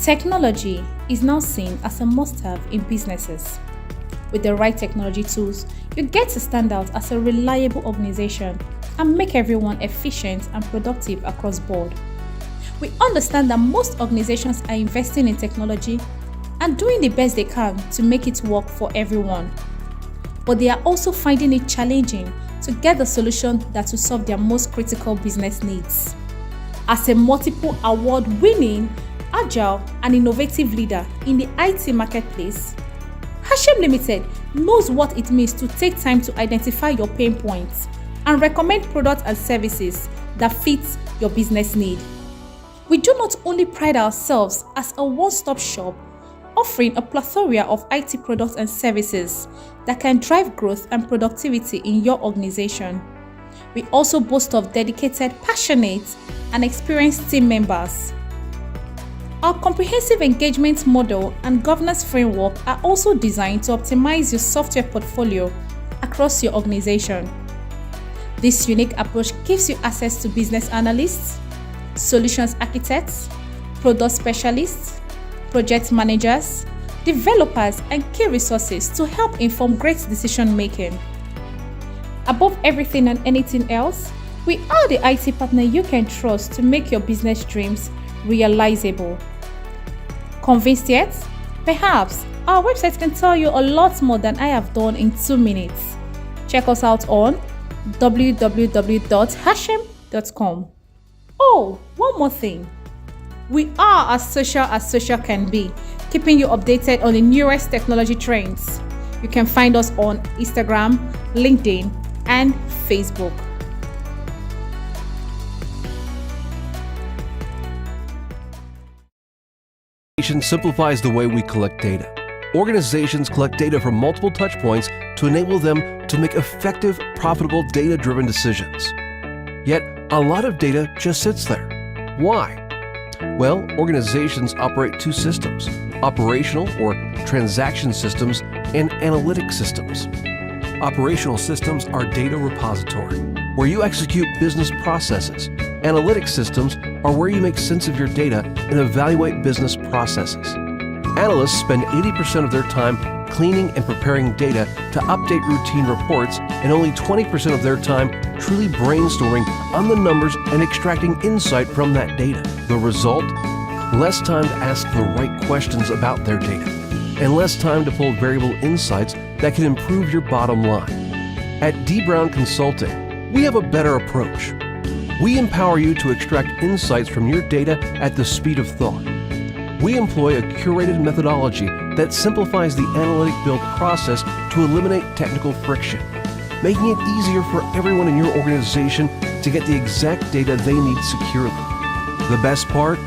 Technology is now seen as a must-have in businesses. With the right technology tools, you get to stand out as a reliable organization and make everyone efficient and productive across board. We understand that most organizations are investing in technology and doing the best they can to make it work for everyone. But they are also finding it challenging to get the solution that will solve their most critical business needs. As a multiple award-winning, agile and innovative leader in the IT marketplace, Hashem Limited knows what it means to take time to identify your pain points and recommend products and services that fit your business need. We do not only pride ourselves as a one-stop shop offering a plethora of IT products and services that can drive growth and productivity in your organization. We also boast of dedicated, passionate, and experienced team members. Our comprehensive engagement model and governance framework are also designed to optimize your software portfolio across your organization. This unique approach gives you access to business analysts, solutions architects, product specialists, project managers, developers, and key resources to help inform great decision making. Above everything and anything else, we are the IT partner you can trust to make your business dreams realizable. Convinced yet? Perhaps our website can tell you a lot more than I have done in 2 minutes. Check us out on www.hashem.com. Oh, one more thing. We are as social can be, keeping you updated on the newest technology trends. You can find us on Instagram, LinkedIn, and Facebook. Simplifies the way we collect data. Organizations collect data from multiple touchpoints to enable them to make effective, profitable, data-driven decisions. Yet, a lot of data just sits there. Why? Well, organizations operate 2 systems: operational or transaction systems and analytic systems. Operational systems are data repository, where you execute business processes. Analytic systems are where you make sense of your data and evaluate business processes. Analysts spend 80% of their time cleaning and preparing data to update routine reports, and only 20% of their time truly brainstorming on the numbers and extracting insight from that data. The result? Less time to ask the right questions about their data, and less time to pull variable insights that can improve your bottom line. At D. Brown Consulting, we have a better approach. We empower you to extract insights from your data at the speed of thought. We employ a curated methodology that simplifies the analytic build process to eliminate technical friction, making it easier for everyone in your organization to get the exact data they need securely. The best part?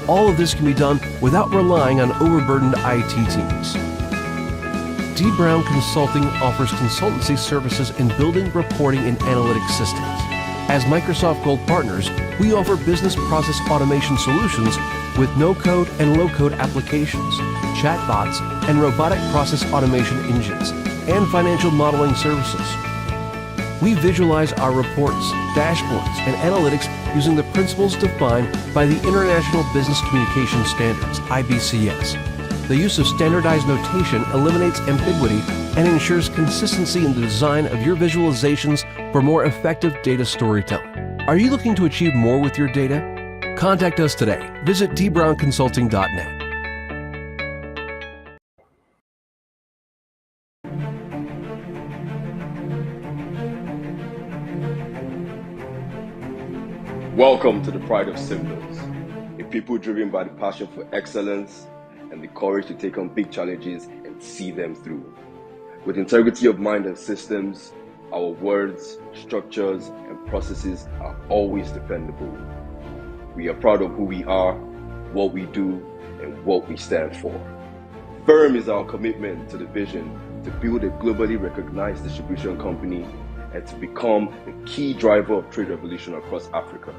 All of this can be done without relying on overburdened IT teams. D. Brown Consulting offers consultancy services in building, reporting, and analytic systems. As Microsoft Gold partners, we offer business process automation solutions with no-code and low-code applications, chatbots, and robotic process automation engines, and financial modeling services. We visualize our reports, dashboards, and analytics using the principles defined by the International Business Communication Standards, IBCS. The use of standardized notation eliminates ambiguity and ensures consistency in the design of your visualizations for more effective data storytelling. Are you looking to achieve more with your data? Contact us today. Visit dbrownconsulting.net. Welcome to the Pride of Symbols, a people driven by the passion for excellence and the courage to take on big challenges and see them through. With integrity of mind and systems, our words, structures, and processes are always dependable. We are proud of who we are, what we do, and what we stand for. Firm is our commitment to the vision to build a globally recognized distribution company and to become a key driver of trade revolution across Africa.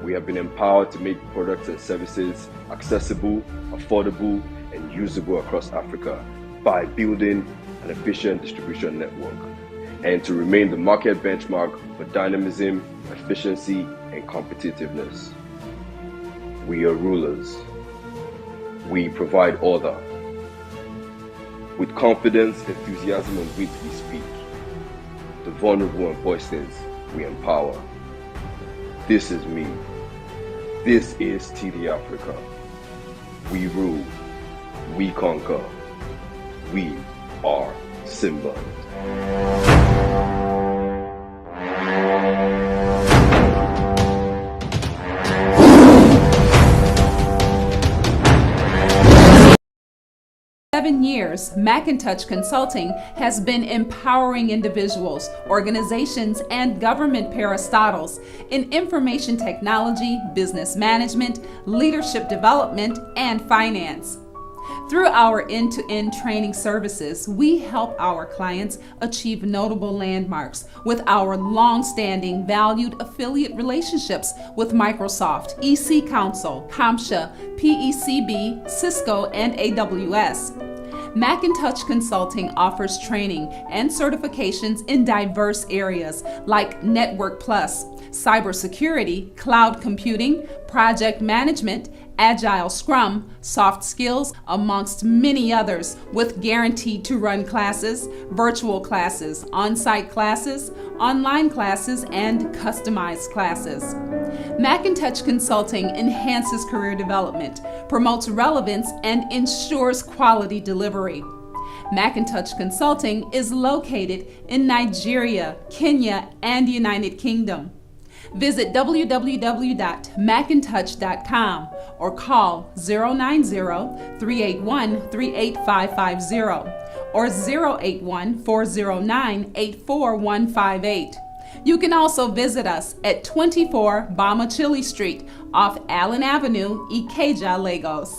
We have been empowered to make products and services accessible, affordable, and usable across Africa by building an efficient distribution network, and to remain the market benchmark for dynamism, efficiency, and competitiveness. We are rulers. we provide order. With confidence, enthusiasm, and wit we speak. The vulnerable and voiceless we empower. This is me. This is TD Africa. We rule. We conquer. We are Simba. For 7 years, Macintosh Consulting has been empowering individuals, organizations, and government parastatals in information technology, business management, leadership development, and finance. Through our end-to-end training services, we help our clients achieve notable landmarks with our long-standing valued affiliate relationships with Microsoft, EC Council, CompTIA, PECB, Cisco, and AWS. Macintosh Consulting offers training and certifications in diverse areas like Network Plus, cybersecurity, cloud computing, project management, Agile Scrum, soft skills, amongst many others, with guaranteed to run classes, virtual classes, on-site classes, online classes, and customized classes. Macintosh Consulting enhances career development, promotes relevance, and ensures quality delivery. Macintosh Consulting is located in Nigeria, Kenya, and United Kingdom. Visit www.macintosh.com or call 090-381-38550 or 081-409-84158. You can also visit us at 24 Bamachili Street off Allen Avenue, Ikeja, Lagos.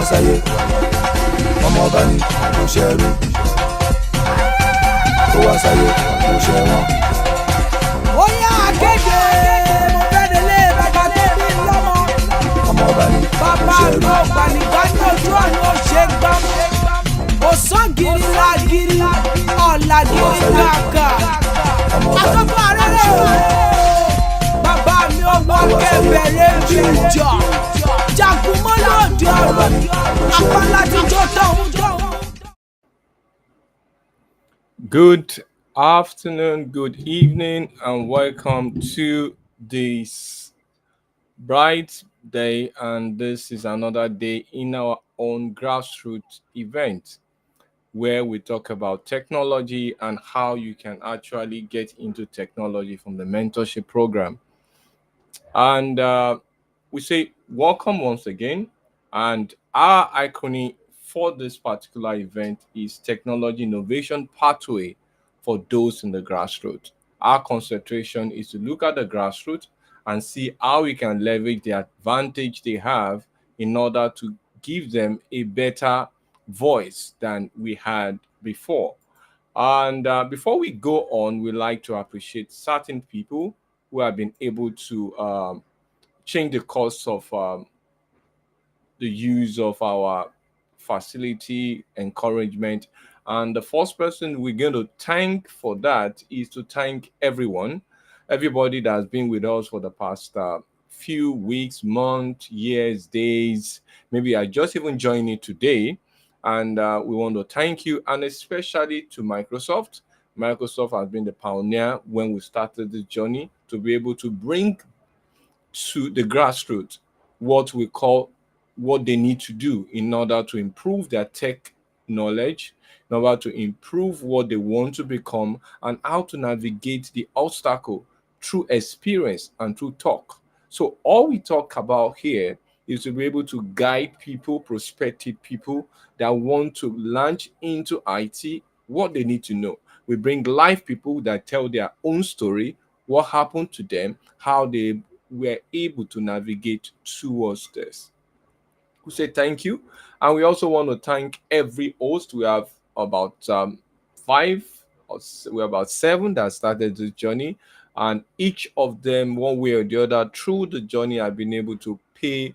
sáyé ọmọ ọba ni kò ṣe ẹrú ó wá sáyé kò ṣe wọn. ó yá akéde mo fẹ́ délé bàbá tó bí lọ́mọ. ọmọ ọba ni kò bàbá ṣe mi ẹrú. ò gbànígbà ní ojú ọ̀nà ó ṣe gbọ́n. òsangiri lagiri ọ̀làgiri kàkà. ọmọ ọba ni àtọ́kọ̀ kò àrẹ́rẹ́ ṣe ẹrú. bàbá mi ò wọ kẹbẹ̀rẹ̀ jùjọ. jagunmọ́ lòdì ọ̀rọ̀ apalátijọ́ tọ̀hún tọ̀hún. Good afternoon, good evening, and welcome to this bright day. And this is another day in our own grassroots event where we talk about technology and how you can actually get into technology from the mentorship program. And we say welcome once again. And our iconic for this particular event is Technology Innovation Pathway for those in the grassroots. Our concentration is to look at the grassroots and see how we can leverage the advantage they have in order to give them a better voice than we had before. And before we go on, we like to appreciate certain people who have been able to change the course of the use of our facility, encouragement, And the first person we're going to thank for that is to thank everybody that has been with us for the past few weeks, months, years, days. Maybe I just even joined it today. And we want to thank you, and especially to Microsoft. Microsoft has been the pioneer when we started this journey to be able to bring to the grassroots what we call what they need to do in order to improve their tech knowledge, in order to improve what they want to become, and how to navigate the obstacle through experience and through talk. So, all we talk about here is to be able to guide people, prospective people that want to launch into IT, what they need to know. We bring live people that tell their own story, what happened to them, how they were able to navigate towards this. We say thank you, and we also want to thank every host. We have about five, we're about seven that started this journey, and each of them, one way or the other, through the journey, have been able to pay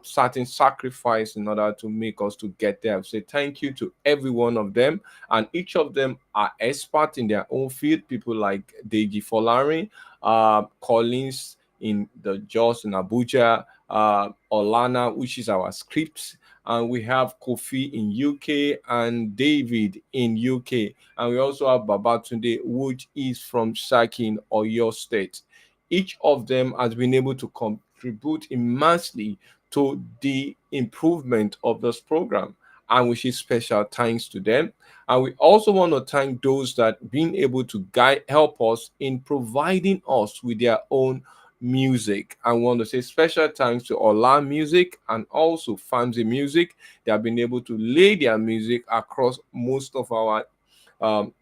certain sacrifice in order to make us to get there. I say thank you to every one of them, and each of them are experts in their own field. People like Deji Folari, Collins in the Jos in Abuja, Olana, which is our script, and we have Kofi in UK and David in UK, and we also have Babatunde, which is from Saki in Oyo State. Each of them has been able to contribute immensely to the improvement of this program, and which is special thanks to them. And we also want to thank those that been able to guide help us in providing us with their own music. I want to say special thanks to Ola Music and also Famzy Music. They have been able to lay their music across most of our um,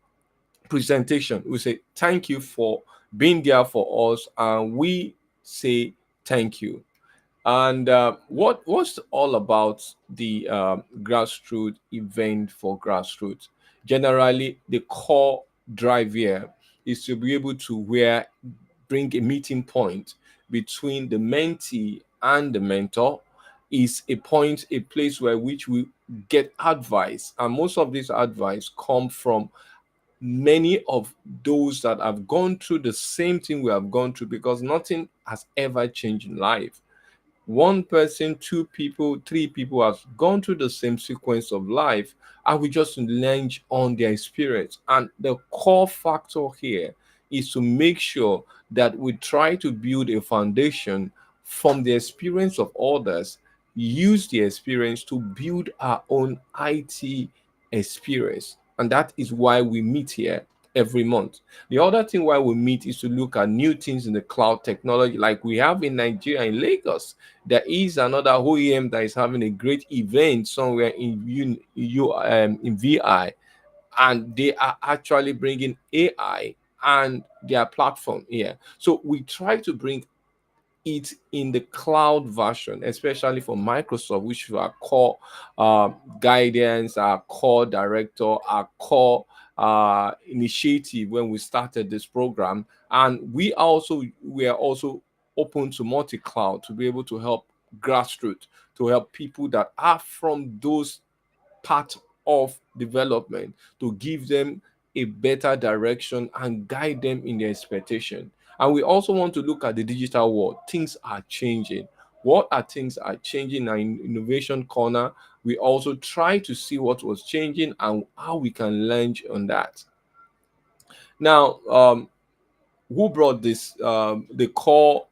presentation. We say thank you for being there for us, and we say thank you. And what's all about the grassroots event for grassroots? Generally, the core drive here is to be able to bring a meeting point between the mentee and the mentor. Is a point, a place where which we get advice, and most of this advice come from many of those that have gone through the same thing we have gone through, because nothing has ever changed in life. One person, two people, three people have gone through the same sequence of life, and we just learn on their experience. And the core factor here is to make sure that we try to build a foundation from the experience of others, use the experience to build our own IT experience. And that is why we meet here every month. The other thing why we meet is to look at new things in the cloud technology, like we have in Nigeria, in Lagos. There is another OEM that is having a great event somewhere in VI, and they are actually bringing AI and their platform here. So we try to bring it in the cloud version, especially for Microsoft, which is our core guidance, our core director, our core initiative when we started this program. And we are also open to multi-cloud to be able to help grassroots, to help people that are from those part of development, to give them a better direction and guide them in their expectation. And we also want to look at the digital world. Things are changing. What are things are changing in our innovation corner? We also try to see what was changing and how we can learn on that. Now, who brought this? The core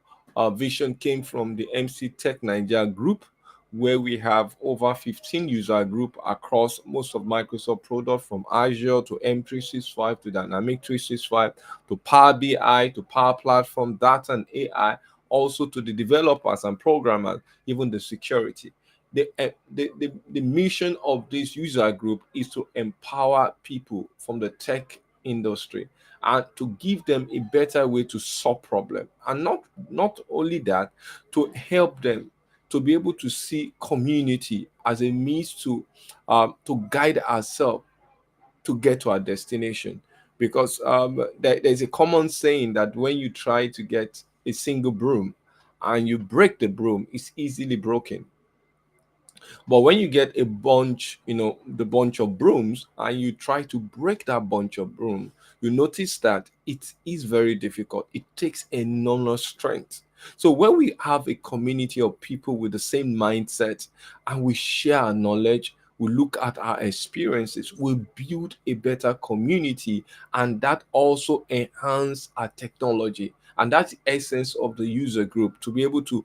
vision came from the MC Tech Nigeria group, where we have over 15 user group across most of Microsoft products, from Azure to M365 to Dynamic 365 to Power BI to Power Platform, data and AI, also to the developers and programmers, even the security. The mission of this user group is to empower people from the tech industry and to give them a better way to solve problem, and not only that, to help them to be able to see community as a means to guide ourselves to get to our destination. Because there's a common saying that when you try to get a single broom and you break the broom, it's easily broken. But when you get a bunch, the bunch of brooms, and you try to break that bunch of broom, you notice that it is very difficult. It takes enormous strength. So when we have a community of people with the same mindset and we share our knowledge, we look at our experiences, we build a better community, and that also enhance our technology. And that's the essence of the user group, to be able to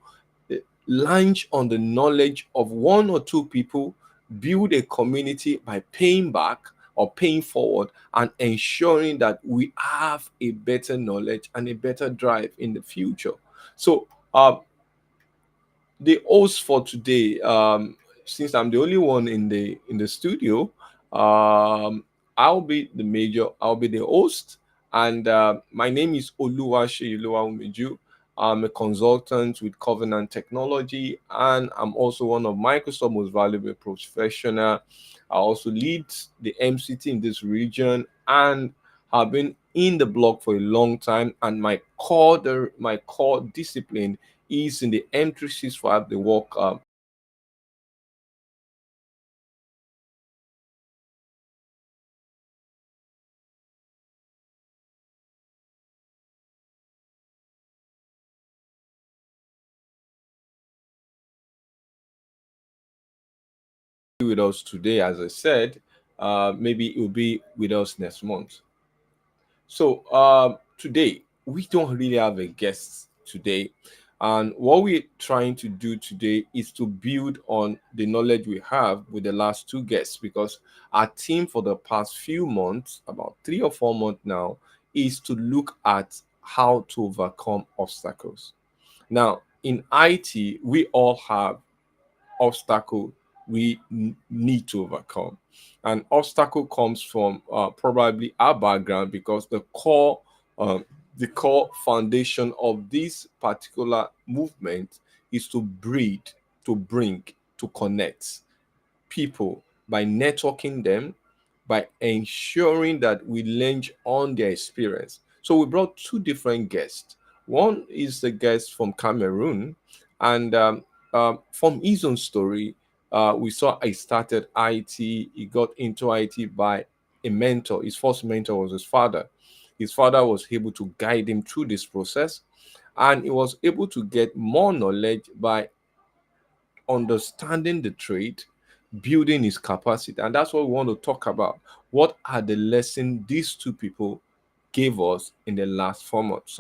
launch on the knowledge of one or two people, build a community by paying back or paying forward, and ensuring that we have a better knowledge and a better drive in the future. So, the host for today, since I'm the only one in the studio, I'll be the host, and my name is Oluwaseyi Oluwawumiju. I'm a consultant with Covenant Technology, and I'm also one of Microsoft's most valuable professional. I also lead the MCT in this region, and have been in the blog for a long time. And my core discipline is in the M365, the work with us today. As I said, maybe it will be with us next month. So today we don't really have a guest today, and what we're trying to do today is to build on the knowledge we have with the last two guests, because our team for the past few months, about 3 or 4 months now, is to look at how to overcome obstacles. Now, in IT, we all have obstacle we need to overcome. And obstacle comes from probably our background, because um, the core foundation of this particular movement is to breed, to bring, to connect people by networking them, by ensuring that we lend on their experience. So we brought two different guests. One is the guest from Cameroon, and from his own story, we saw he started IT. He got into IT by a mentor. His first mentor was his father. His father was able to guide him through this process, and he was able to get more knowledge by understanding the trade, building his capacity. And that's what we want to talk about. What are the lessons these two people gave us in the last 4 months?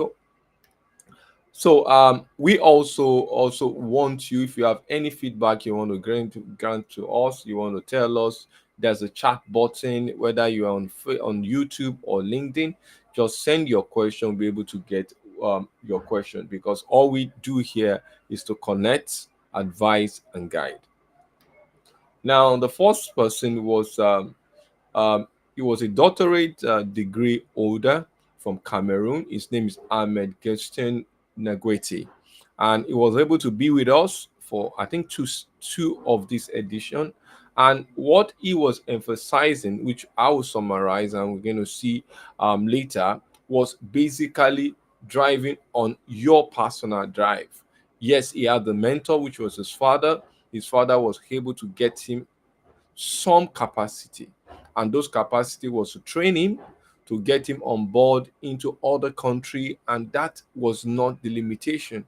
So we also want you, if you have any feedback you want to grant to us, you want to tell us, there's a chat button, whether you're on YouTube or LinkedIn. Just send your question. We'll be able to get your question, because all we do here is to connect, advise, and guide. Now, the first person um, he was a doctorate degree holder from Cameroon. His name is Ahmed Gestin Nagweti, and he was able to be with us for, I think, two of this edition. And what he was emphasizing, which I will summarize and we're going to see later, was basically driving on your personal drive. Yes, he had the mentor, which was his father. His father was able to get him some capacity, and those capacity was to train him, to get him on board into other country, and that was not the limitation.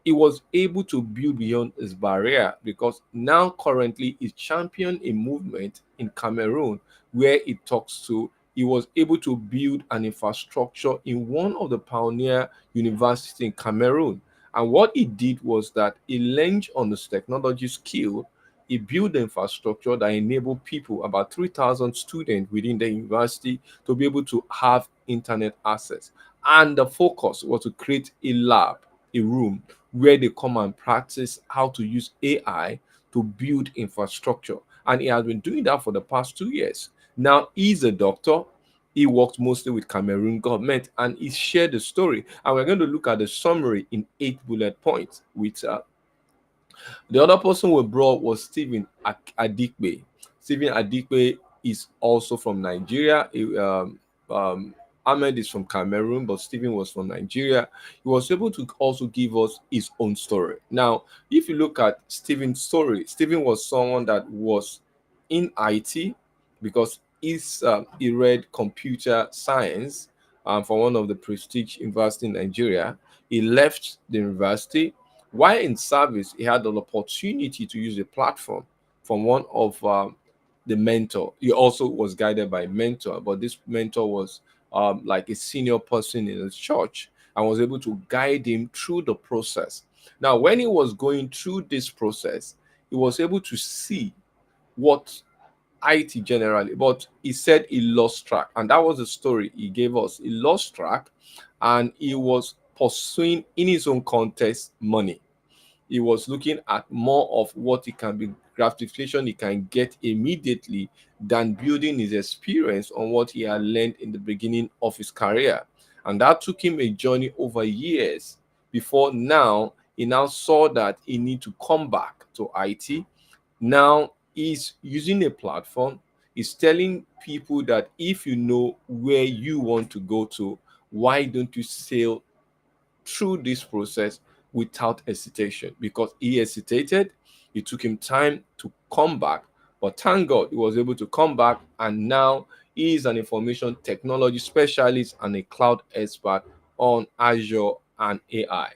He was able to build beyond his barrier, because now currently he champion a movement in Cameroon where it talks to, he was able to build an infrastructure in one of the pioneer university in Cameroon. And what he did was that he leaned on his technology skill. He built the infrastructure that enabled people, about 3,000 students within the university, to be able to have internet access. And the focus was to create a lab, a room where they come and practice how to use AI to build infrastructure. And he has been doing that for the past 2 years. Now he's a doctor. He works mostly with Cameroon government, and he shared the story. And we're going to look at the summary in 8 bullet points with the other person we brought was Stephen Adikbe. Stephen Adikbe is also from Nigeria. Ahmed is from Cameroon, but Stephen was from Nigeria. He was able to also give us his own story. Now, if you look at Stephen's story, Stephen was someone that was in IT because he read computer science from one of the prestige university in Nigeria. He left the university. While in service, he had an opportunity to use a platform from one of the mentor. He also was guided by a mentor, but this mentor was like a senior person in the church and was able to guide him through the process. Now, when he was going through this process, he was able to see what IT generally, but he said he lost track, and that was the story he gave us. He lost track, and he was pursuing in his own context money. He was looking at more of what he can be gratification he can get immediately than building his experience on what he had learned in the beginning of his career. And that took him a journey over years before now he now saw that he need to come back to IT. Now he's using a platform. He's telling people that if you know where you want to go to, why don't you sail through this process without hesitation? Because he hesitated, it took him time to come back, but thank God he was able to come back, and now he is an information technology specialist and a cloud expert on Azure and AI.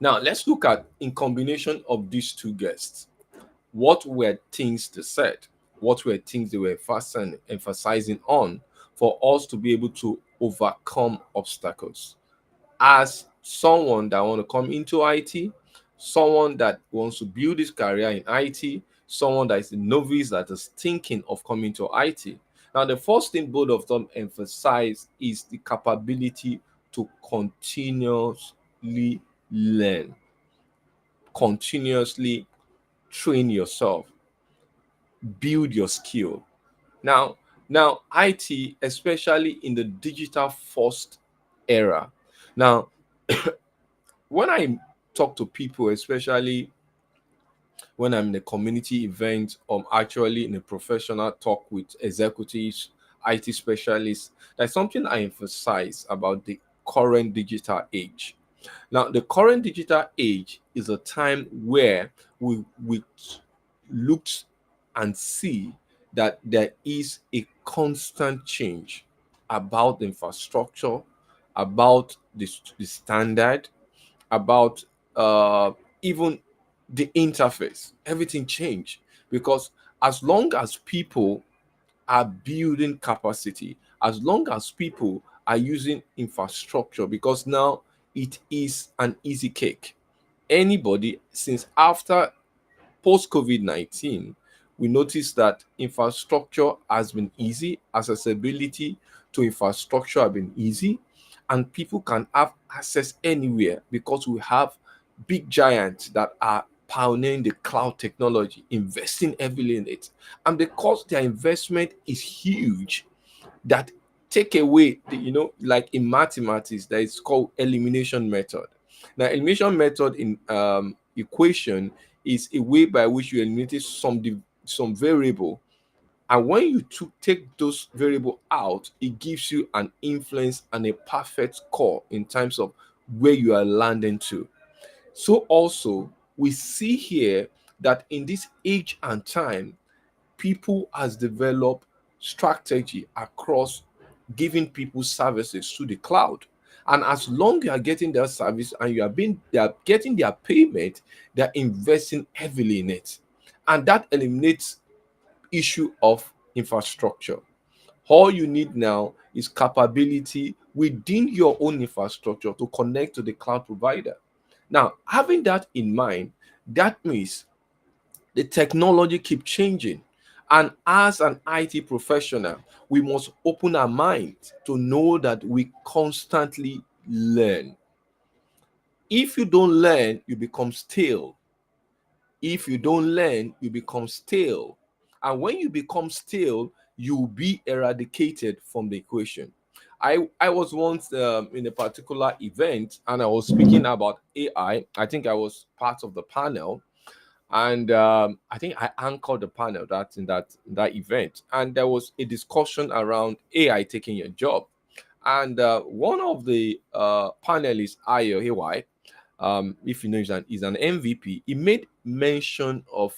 Now let's look at, in combination of these two guests, what were things they said, what were things they were emphasizing on for us to be able to overcome obstacles as someone that want to come into IT, someone that wants to build his career in IT, someone that is a novice that is thinking of coming to IT. Now, the first thing both of them emphasize is the capability to continuously learn, continuously train yourself, build your skill. Now, IT, especially in the digital first era. Now, when I talk to people, especially when I'm in a community event or actually in a professional talk with executives, IT specialists, there's something I emphasize about the current digital age. Now, the current digital age is a time where we looked and see that there is a constant change about the infrastructure, about the standard, about even the interface. Everything changed because as long as people are building capacity, as long as people are using infrastructure, because now it is an easy cake. Anybody, since after post COVID-19, we noticed that infrastructure has been easy, accessibility to infrastructure have been easy, and people can have access anywhere because we have big giants that are pioneering the cloud technology, investing heavily in it. And because their investment is huge, that take away the, like in mathematics, that is called elimination method. Now, elimination method in equation is a way by which you eliminate some variable, and when you take those variable out, it gives you an influence and a perfect score in terms of where you are landing to. So also we see here that in this age and time, people has developed strategy across giving people services to the cloud. And as long you are getting their service and they are getting their payment, they're investing heavily in it. And that eliminates issue of infrastructure. All you need now is capability within your own infrastructure to connect to the cloud provider. Now, having that in mind, that means the technology keep changing. And as an IT professional, we must open our mind to know that we constantly learn. If you don't learn, you become stale. If you don't learn, you become stale. And when you become stale, you'll be eradicated from the equation. I was once in a particular event and I was speaking about AI. I think I was part of the panel, and I think I anchored the panel that in that event, and there was a discussion around AI taking your job. And one of the panelists, Ayo Haywai, if you know, is an MVP. He made mention of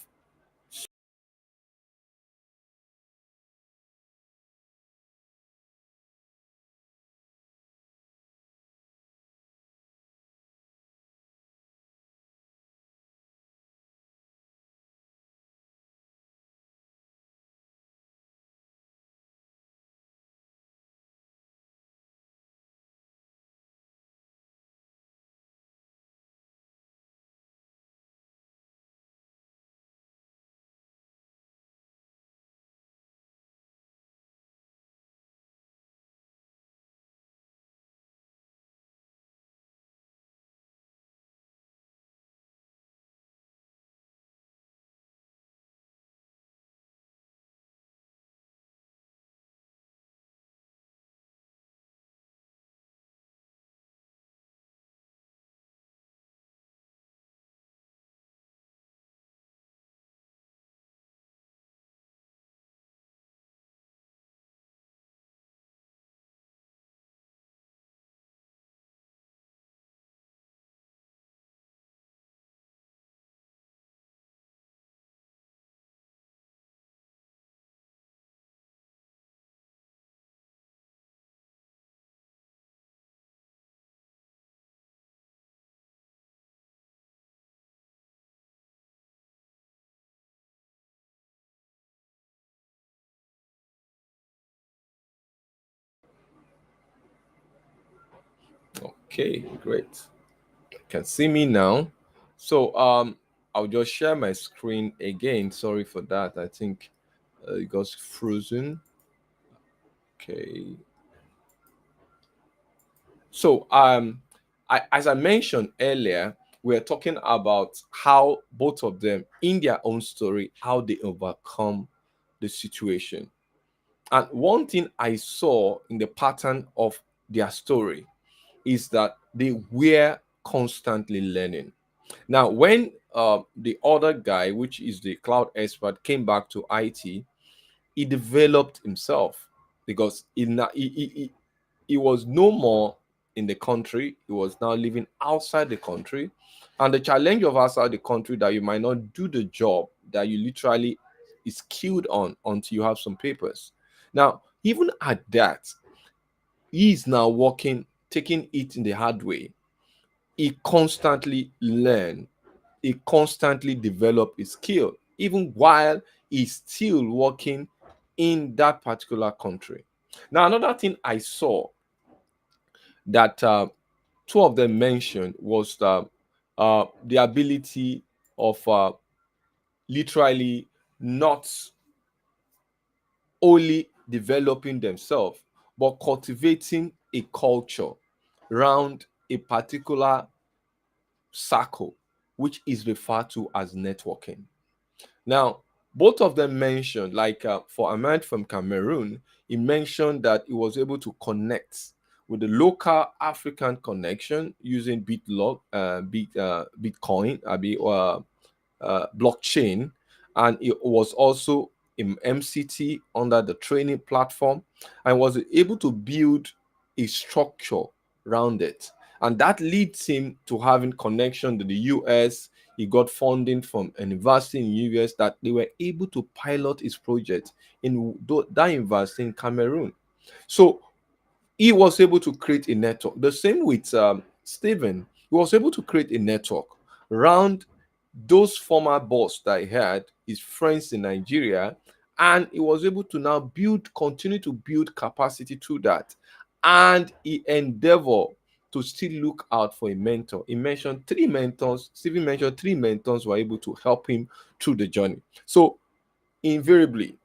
okay, great. You can see me now. So I'll just share my screen again. Sorry for that. I think it got frozen. Okay. So as I mentioned earlier, we're talking about how both of them, in their own story, how they overcome the situation. And one thing I saw in the pattern of their story is that they were constantly learning. Now, when the other guy, which is the cloud expert, came back to IT, he developed himself because he was no more in the country. He was now living outside the country. And the challenge of outside the country that you might not do the job that you literally is skilled on until you have some papers. Now, even at that, he is now working, taking it in the hard way. He constantly learn, he constantly develop his skill, even while he's still working in that particular country. Now, another thing I saw that two of them mentioned was the ability of literally not only developing themselves, but cultivating a culture around a particular circle, which is referred to as networking. Now, both of them mentioned, like for Ahmed from Cameroon, he mentioned that he was able to connect with the local African connection using Bitcoin, blockchain, and it was also in MCT under the training platform, and was able to build a structure around it. And that leads him to having connection to the US. He got funding from a university in the US that they were able to pilot his project in that university in Cameroon. So he was able to create a network. The same with Stephen. He was able to create a network around those former boss that he had, his friends in Nigeria, and he was able to now continue to build capacity through that. And he endeavored to still look out for a mentor. He mentioned three mentors. Stephen mentioned three mentors were able to help him through the journey. So invariably,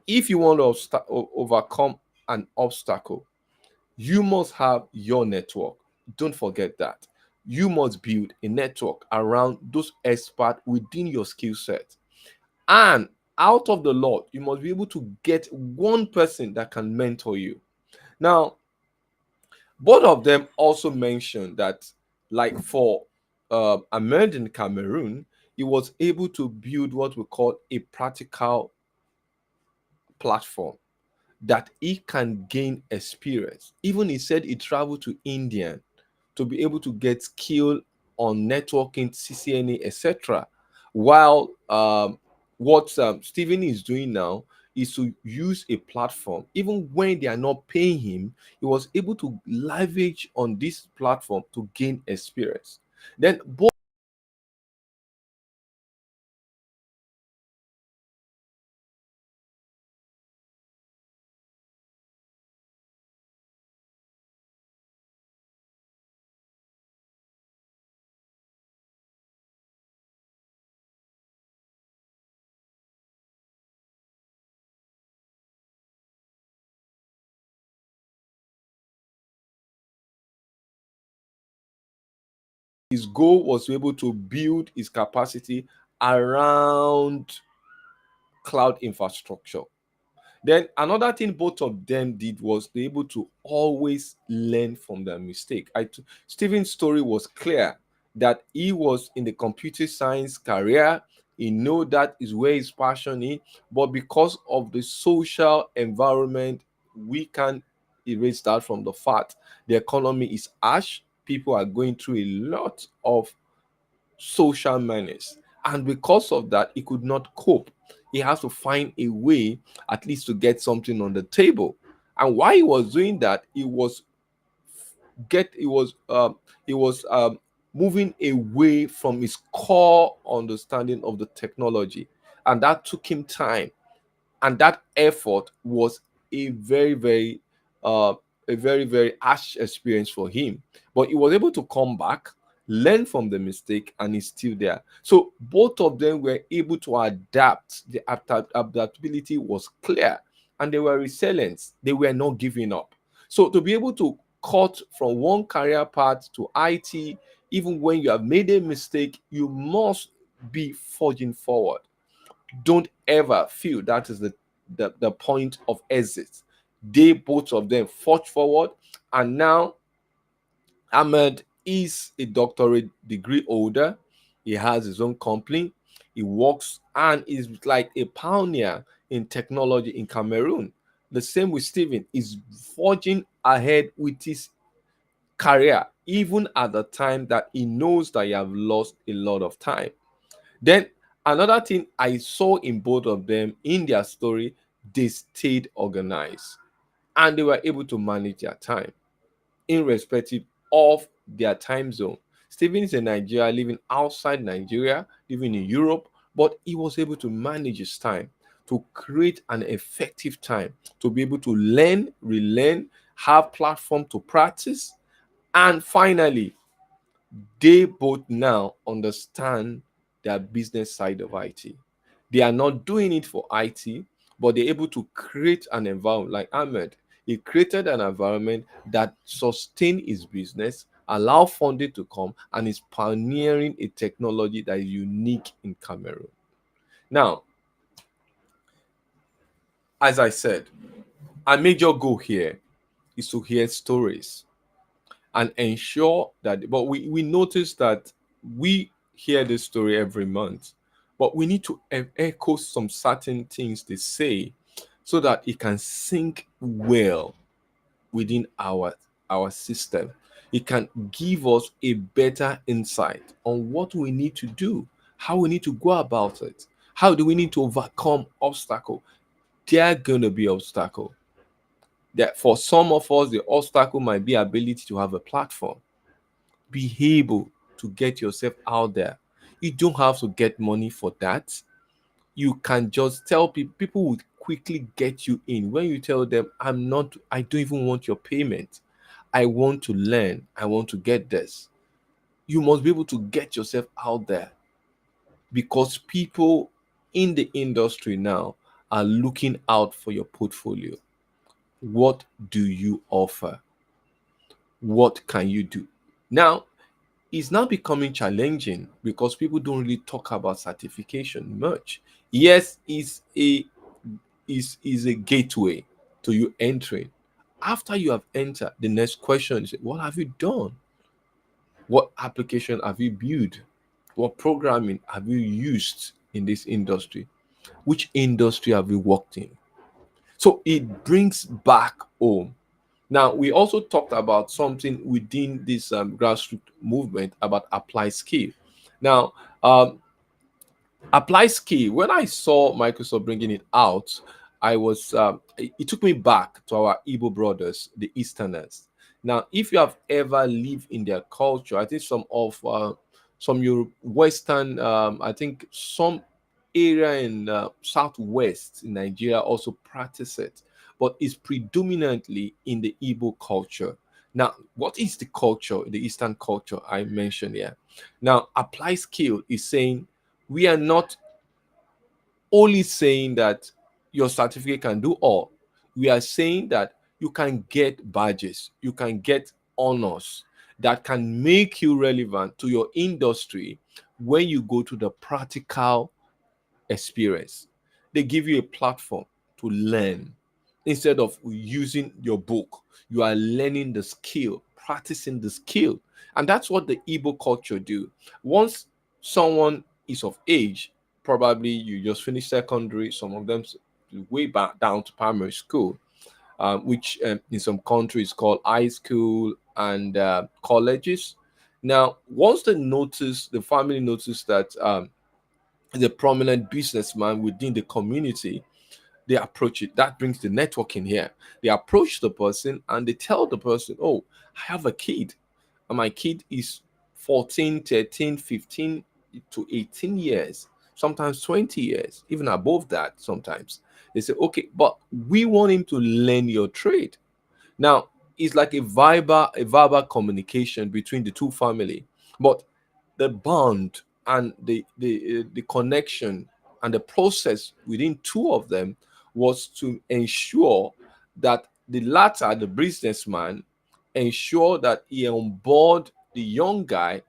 if you want to overcome an obstacle, you must have your network. Don't forget that. You must build a network around those experts within your skill set. And out of the lot, you must be able to get one person that can mentor you. Now, both of them also mentioned that, like for Ahmed in Cameroon, he was able to build what we call a practical platform. that he can gain experience. Even he said he traveled to India to be able to get skill on networking, CCNA, etc. While what Stephen is doing now is to use a platform. Even when they are not paying him, he was able to leverage on this platform to gain experience. Then both his goal was to be able to build his capacity around cloud infrastructure. Then another thing both of them did was they able to always learn from their mistake. Stephen's story was clear that he was in the computer science career. He know that is where his passion is, but because of the social environment, we can erase that from the fact the economy is harsh. People are going through a lot of social menace. And because of that, he could not cope. He has to find a way at least to get something on the table. And while he was doing that, get he was he was moving away from his core understanding of the technology. And that took him time, and that effort was a uh very harsh experience for him, but he was able to come back, learn from the mistake, and he's still there. So both of them were able to adapt. The adaptability was clear, and they were resilient. They were not giving up. So to be able to cut from one career path to IT, even when you have made a mistake, you must be forging forward. Don't ever feel that is the point of exit. They both of them fought forward, and now Ahmed is a doctorate degree holder. He has his own company. He works and is like a pioneer in technology in Cameroon. The same with Stephen. Is forging ahead with his career, even at the time that he knows that he have lost a lot of time. Then another thing I saw in both of them in their story, they stayed organized and they were able to manage their time irrespective of their time zone. Stephen is in Nigeria, living outside Nigeria, living in Europe, but he was able to manage his time to create an effective time to be able to learn, relearn, have platform to practice, and finally they both now understand their business side of IT. They are not doing it for IT, but they're able to create an environment like Ahmed. He created an environment that sustained his business, allow funding to come, and is pioneering a technology that is unique in Cameroon. Now, as I said, our major goal here is to hear stories and ensure that, but we notice that we hear this story every month, but we need to echo some certain things they say so that it can sink well within our system. It can give us a better insight on what we need to do, how we need to go about it, how do we need to overcome obstacle. There are going to be obstacle. That for some of us, the obstacle might be ability to have a platform, be able to get yourself out there. You don't have to get money for that. You can just tell people, people would quickly get you in when you tell them, I don't even want your payment. I want to learn. I want to get this. You must be able to get yourself out there because people in the industry now are looking out for your portfolio. What do you offer? What can you do? Now, it's now becoming challenging because people don't really talk about certification much. Yes, is a gateway to you entering. After you have entered, the next question is, what have you done? What application have you built? What programming have you used in this industry? Which industry have you worked in? So it brings back home. Now, we also talked about something within this grassroots movement about apply skill. Now, apply skill, when I saw Microsoft bringing it out, I was it took me back to our Igbo brothers, the Easterners. Now, if you have ever lived in their culture, I think some your Western, I think some area in Southwest in Nigeria also practice it, but it's predominantly in the Igbo culture. Now, what is the culture, the Eastern culture I mentioned here? Now, apply skill is saying we are not only saying that your certificate can do all. We are saying that you can get badges, you can get honors that can make you relevant to your industry when you go to the practical experience. They give you a platform to learn. Instead of using your book, you are learning the skill, practicing the skill. And that's what the Igbo culture do. Once someone is of age, probably you just finished secondary, some of them way back down to primary school, which in some countries called high school and colleges. Now, once the family notice that the prominent businessman within the community, they approach it. That brings the networking here. They approach the person and they tell the person, oh, I have a kid, and my kid is 14, 13, 15 to 18 years, sometimes 20 years, even above that. Sometimes they say, okay, but we want him to learn your trade. Now, it's like a verbal communication between the two family, but the bond and the connection and the process within two of them was to ensure that the latter, the businessman, ensure that he onboard the young guy,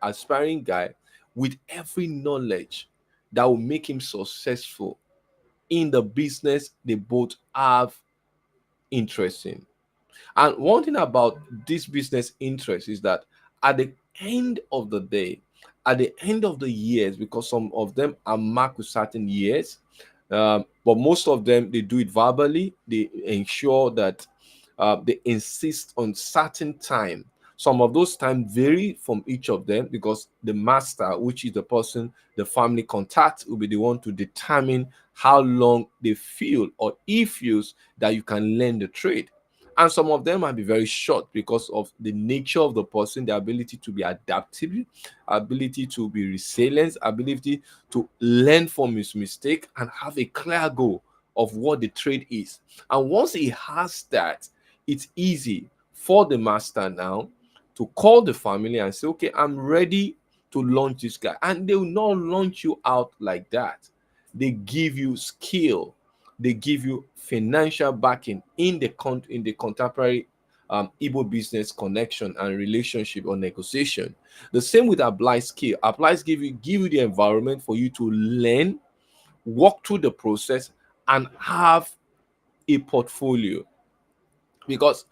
aspiring guy, with every knowledge that will make him successful in the business they both have interest in. And one thing about this business interest is that at the end of the day, at the end of the years, because some of them are marked with certain years, but most of them they do it verbally. They ensure that they insist on certain time. Some of those time vary from each of them because the master, which is the person the family contact, will be the one to determine how long they feel or he feels that you can learn the trade. And some of them might be very short because of the nature of the person, the ability to be adaptive, ability to be resilient, ability to learn from his mistake and have a clear goal of what the trade is. And once he has that, it's easy for the master now to call the family and say, okay, I'm ready to launch this guy. And they will not launch you out like that. They give you skill, they give you financial backing in the contemporary Igbo business connection and relationship or negotiation. The same with applied skill. Applied give you the environment for you to learn, walk through the process, and have a portfolio. Because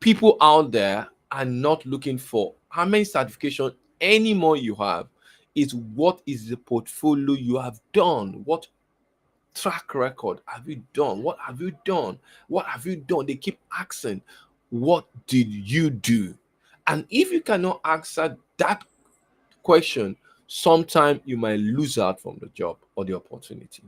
people out there are not looking for how many certification anymore you have. It's what is the portfolio you have done, what track record have you done, what have you done, what have you done. They keep asking, what did you do? And if you cannot answer that question, sometime you might lose out from the job or the opportunity.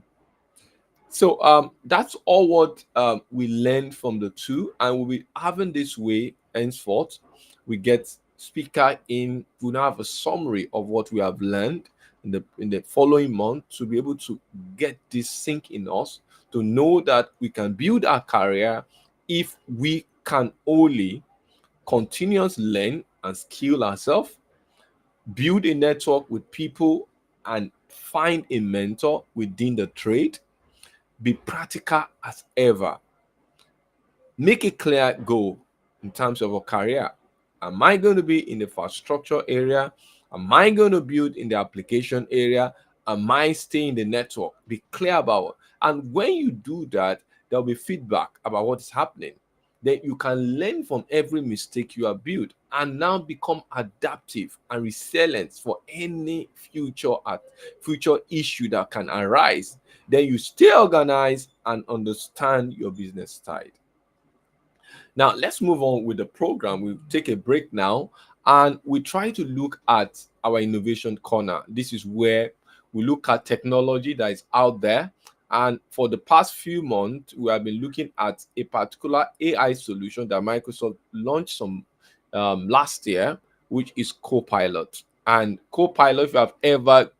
So that's all what we learned from the two, and we'll be having this way henceforth. We get speaker in, we now have a summary of what we have learned in the following month to be able to get this sink in us, to know that we can build our career if we can only continuously learn and skill ourselves, build a network with people, and find a mentor within the trade. Be practical as ever. Make a clear goal in terms of a career. Am I going to be in the infrastructure area? Am I going to build in the application area? Am I staying in the network? Be clear about it. And when you do that, there'll be feedback about what is happening. then you can learn from every mistake you have built and now become adaptive and resilient for any future issue that can arise. Then you stay organized and understand your business side. Now, let's move on with the program. We'll take a break now and we try to look at our innovation corner. This is where we look at technology that is out there. And for the past few months, we have been looking at a particular AI solution that Microsoft launched some last year, which is Copilot. And Copilot, if you have ever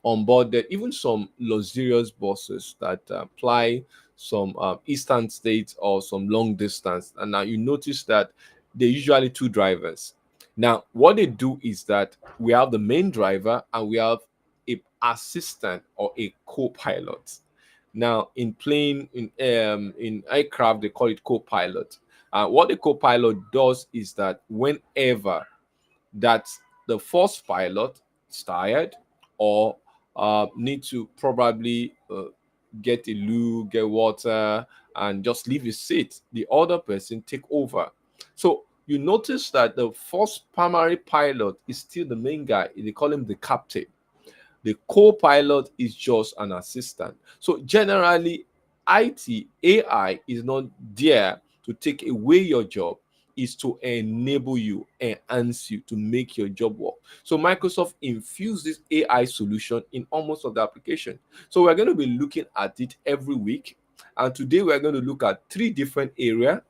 onboarded even some luxurious buses that apply some eastern states or some long distance, and now you notice that they're usually two drivers. Now, what they do is that we have the main driver and we have a assistant or a co-pilot. Now, in plane, in aircraft, they call it co-pilot. What the co-pilot does is that whenever that the first pilot is tired or need to probably get a loo, get water, and just leave his seat, the other person take over. So you notice that the first primary pilot is still the main guy. They call him the captain. The co-pilot is just an assistant. So generally, IT, AI is not there to take away your job, is to enable you, enhance you, to make your job work. So Microsoft infused this AI solution in almost of the application. So we're going to be looking at it every week. And today we're going to look at 3 different areas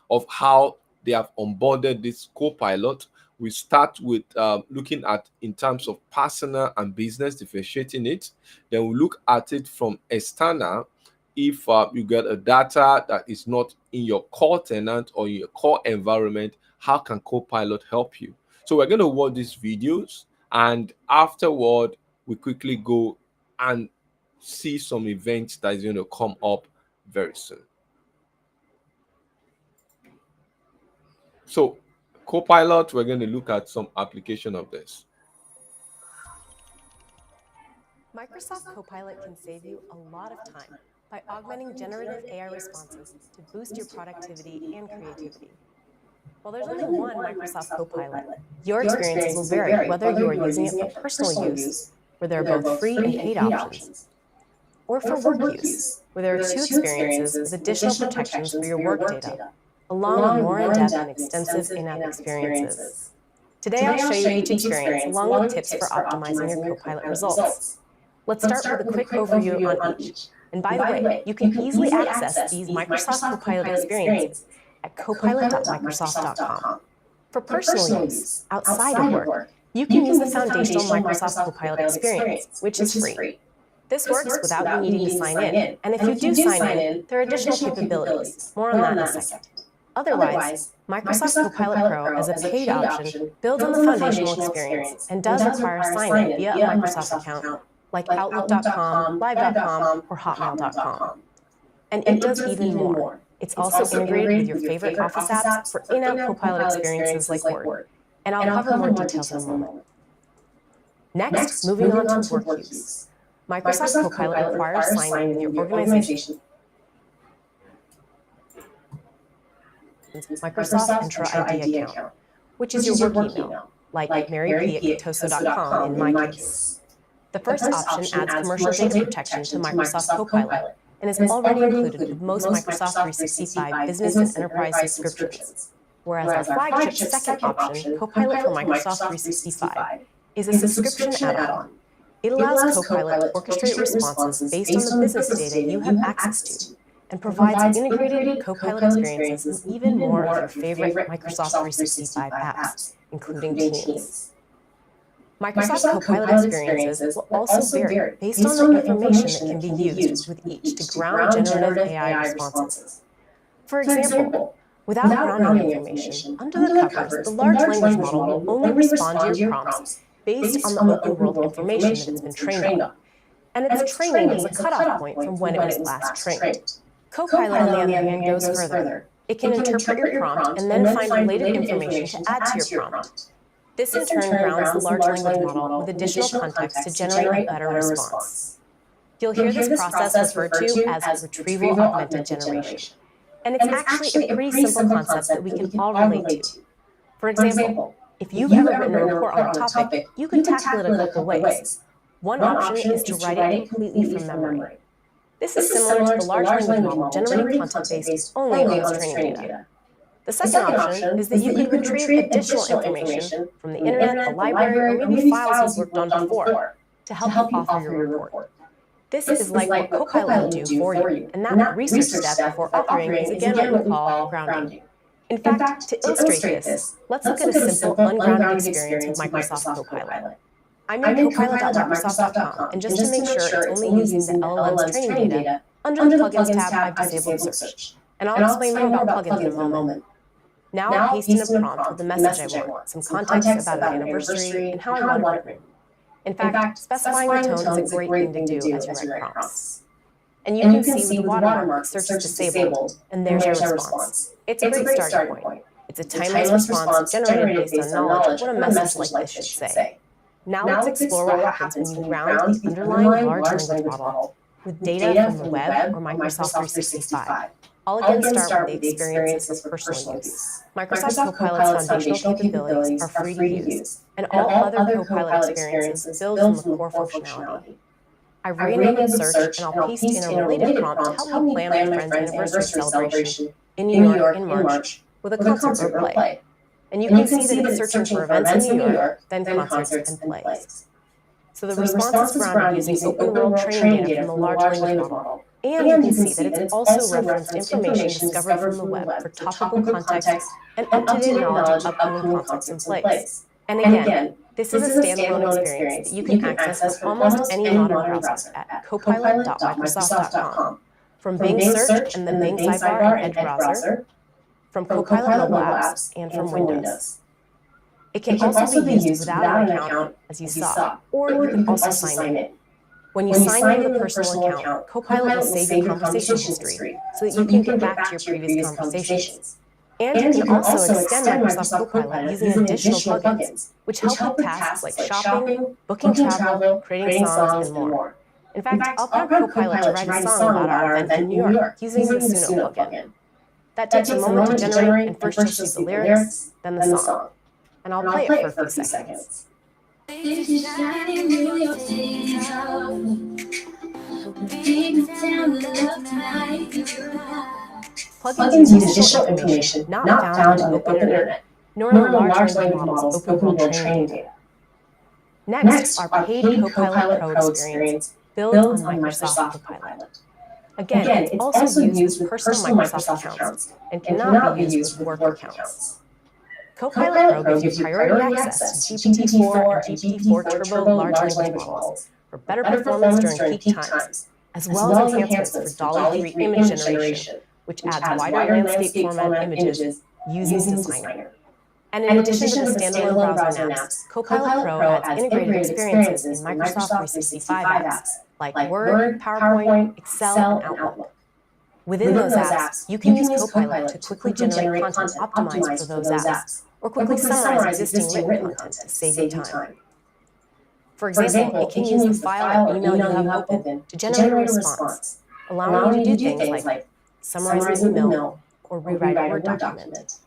of how they have onboarded this co-pilot. We start with looking at in terms of personal and business, differentiating it. Then we look at it from external. If you get a data that is not in your core tenant or your core environment, how can Copilot help you? So we're going to watch these videos, and afterward, we quickly go and see some events that is going to come up very soon. So Copilot, we're going to look at some application of this. Microsoft Copilot can save you a lot of time by augmenting generative AI responses to boost your productivity and creativity. While there's only one Microsoft Copilot, your experiences will vary whether you are using it for personal use, where there are both free and paid options, or for work use, where there are 2 experiences with additional protections for your work data, along with more in-depth and extensive in-app experiences. Today, I'll show you each experience along with tips for optimizing your Copilot results. Let's start with a quick overview on each. And by the way, you can easily access these Microsoft Copilot experiences at copilot.microsoft.com. For personal use, outside of work, you can use the foundational Microsoft Copilot experience, which is free. This works without you needing to sign in, and if you do sign in, there are additional capabilities. More on that in a second. Otherwise, Microsoft Copilot Pro as a paid option builds on the foundational experience and does require sign-in via a Microsoft account like Outlook.com, Live.com, or Hotmail.com. And it does even more. It's also integrated with your favorite Office apps for in-app Copilot experiences like Word. And I'll cover more details in a moment. Next, moving on to work use. Microsoft Copilot requires sign-in with your organization. Microsoft Entra ID account, which is your work email, like maryp@toso.com in my case. The first option adds commercial data protection to Microsoft Copilot and is already included with most Microsoft 365 business and enterprise subscriptions, whereas our flagship second option, Copilot for Microsoft 365, is a subscription add-on. It allows Copilot to orchestrate responses based on the business data you have access to and provides integrated Copilot experiences in even more of your favorite Microsoft 365 apps, including Teams. Microsoft Copilot experiences will also vary based on the information that can be used with each to ground generative AI responses. For example, without grounding information, under the covers, the large language model will only respond to your prompts based on the open world information that it's been trained on. And its training is a cutoff point from when it was last trained. Copilot, on the other hand, goes further. It can interpret your prompt and then find related information to add to your prompt. This in turn grounds the large language model with additional context to generate a better response. You'll hear this process referred to as retrieval augmented generation. And it's actually a pretty simple concept that we can all relate to. For example, if you've ever written a report on a topic, you could tackle it a couple ways. One option is to write it completely from memory. This is similar to the large language model generating content based only on its training data. The second option is that you could retrieve additional information from the internet, the library, or maybe files you've worked on before to help you author your report. This is like what Copilot will do for you, and that research step before authoring is again what we call grounding. In fact, to illustrate this, let's look at a simple ungrounded experience with Microsoft Copilot. I'm in copilot.microsoft.com, and just to make sure it's only using the LLM's training data, under the Plugins tab, I've disabled search. And I'll explain more about plugins in a moment. Now I'll paste in a prompt with the message I want, some context about an anniversary, and how I want it written. In fact, specifying the tone is a great thing to do as you write prompts. And you can see with the watermark, search is disabled, and there's your response. It's a great starting point. It's a timeless response generated based on knowledge of what a message like this should say. Now let's explore what happens when you ground the underlying large language model with data from the web or Microsoft 365. I'll again start with the experiences for personal use. Microsoft Copilot's foundational capabilities are free to use, and all other Copilot experiences build from the core functionality. I've renamed search, and I'll paste in a related prompt to help you plan a friend's anniversary celebration in New York in March with a concert or play. And you can see that it's searching for events in New York, then concerts and plays. So the response is grounded using open world training data from the large language model. And you can see that it's also referenced information discovered from the web for topical context and up-to-date knowledge of upcoming concerts and plays. And again, this is a standalone experience that you can access from almost any modern browser at copilot.microsoft.com, from Bing Search and the Bing sidebar and Edge browser, from Copilot mobile apps, and from Windows. It can also be used without an account, as you saw, or you can also sign in. When you sign in with a personal account, Copilot will save your conversation history so that you can get back to your previous conversations. And you can also extend Microsoft Copilot using additional plugins, which help with tasks like shopping, booking travel, creating songs, and more. In fact, I'll prompt Copilot to write a song about our event in New York using the Suno plugin. That takes a moment to generate, and first you'll see the lyrics, then the song. And I'll play it for a few seconds. Plugins use additional information not found on the open internet, nor in the large language model's open world training data. Next, our paid Copilot Pro experience builds on Microsoft Copilot. Again, it's also used with personal Microsoft accounts and cannot be used with work accounts. Copilot Pro gives you priority access to GPT-4 and GPT-4 Turbo large language models for better performance during peak times, as well as enhancements for DALL-E 3 image generation, which adds wider landscape format images using Designer. And in addition to the standalone browser apps, Copilot Pro adds integrated experiences in Microsoft 365 apps like Word, PowerPoint, Excel, and Outlook. Within those apps, you can use Copilot to quickly generate content optimized for those apps, or quickly summarize existing written content to save you time. For example, it can use the file or email you have open to generate a response, allowing you to do things like summarize an email or rewrite a Word document.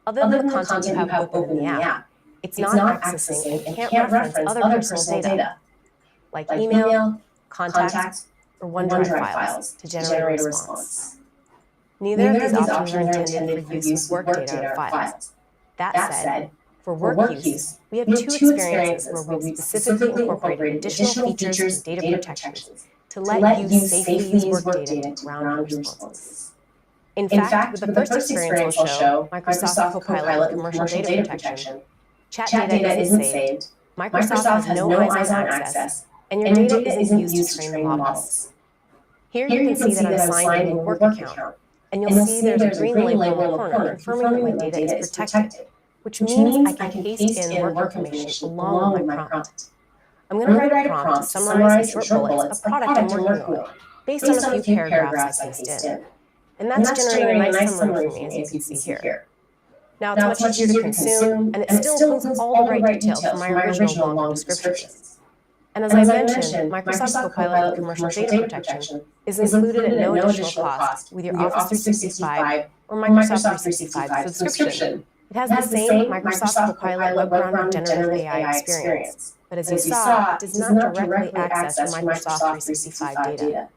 Other than the content you have open in the app, it's not accessing and can't reference other personal data, like email, contacts, or OneDrive files to generate a response. Neither of these options are intended for use with work data or files. That said, for work use, we have two experiences where we've specifically incorporated additional features and data protections to let you safely use work data to ground your responses. In fact, with the first experience we'll show, Microsoft Copilot with commercial data protection, chat data isn't saved, Microsoft has no eyes-on access, and your data isn't used to train the models. Here you can see that I'm signed in a work account, and you'll see there's a green label in the corner confirming that my data is protected, which means I can paste in work information along with my prompt. I'm going to write a prompt to summarize in short bullets a product I'm working on, based on a few paragraphs I paste in. And that's generating a nice summary for me, as you can see here. Now, it's much easier to consume, and it still includes all the right details from my original long descriptions. And as I mentioned, Microsoft Copilot with Commercial Data Protection is included at no additional cost with your Office 365 or Microsoft 365 subscription. It has the same Microsoft Copilot web-grounded generative AI experience, but as you saw, it does not directly access your Microsoft 365 data.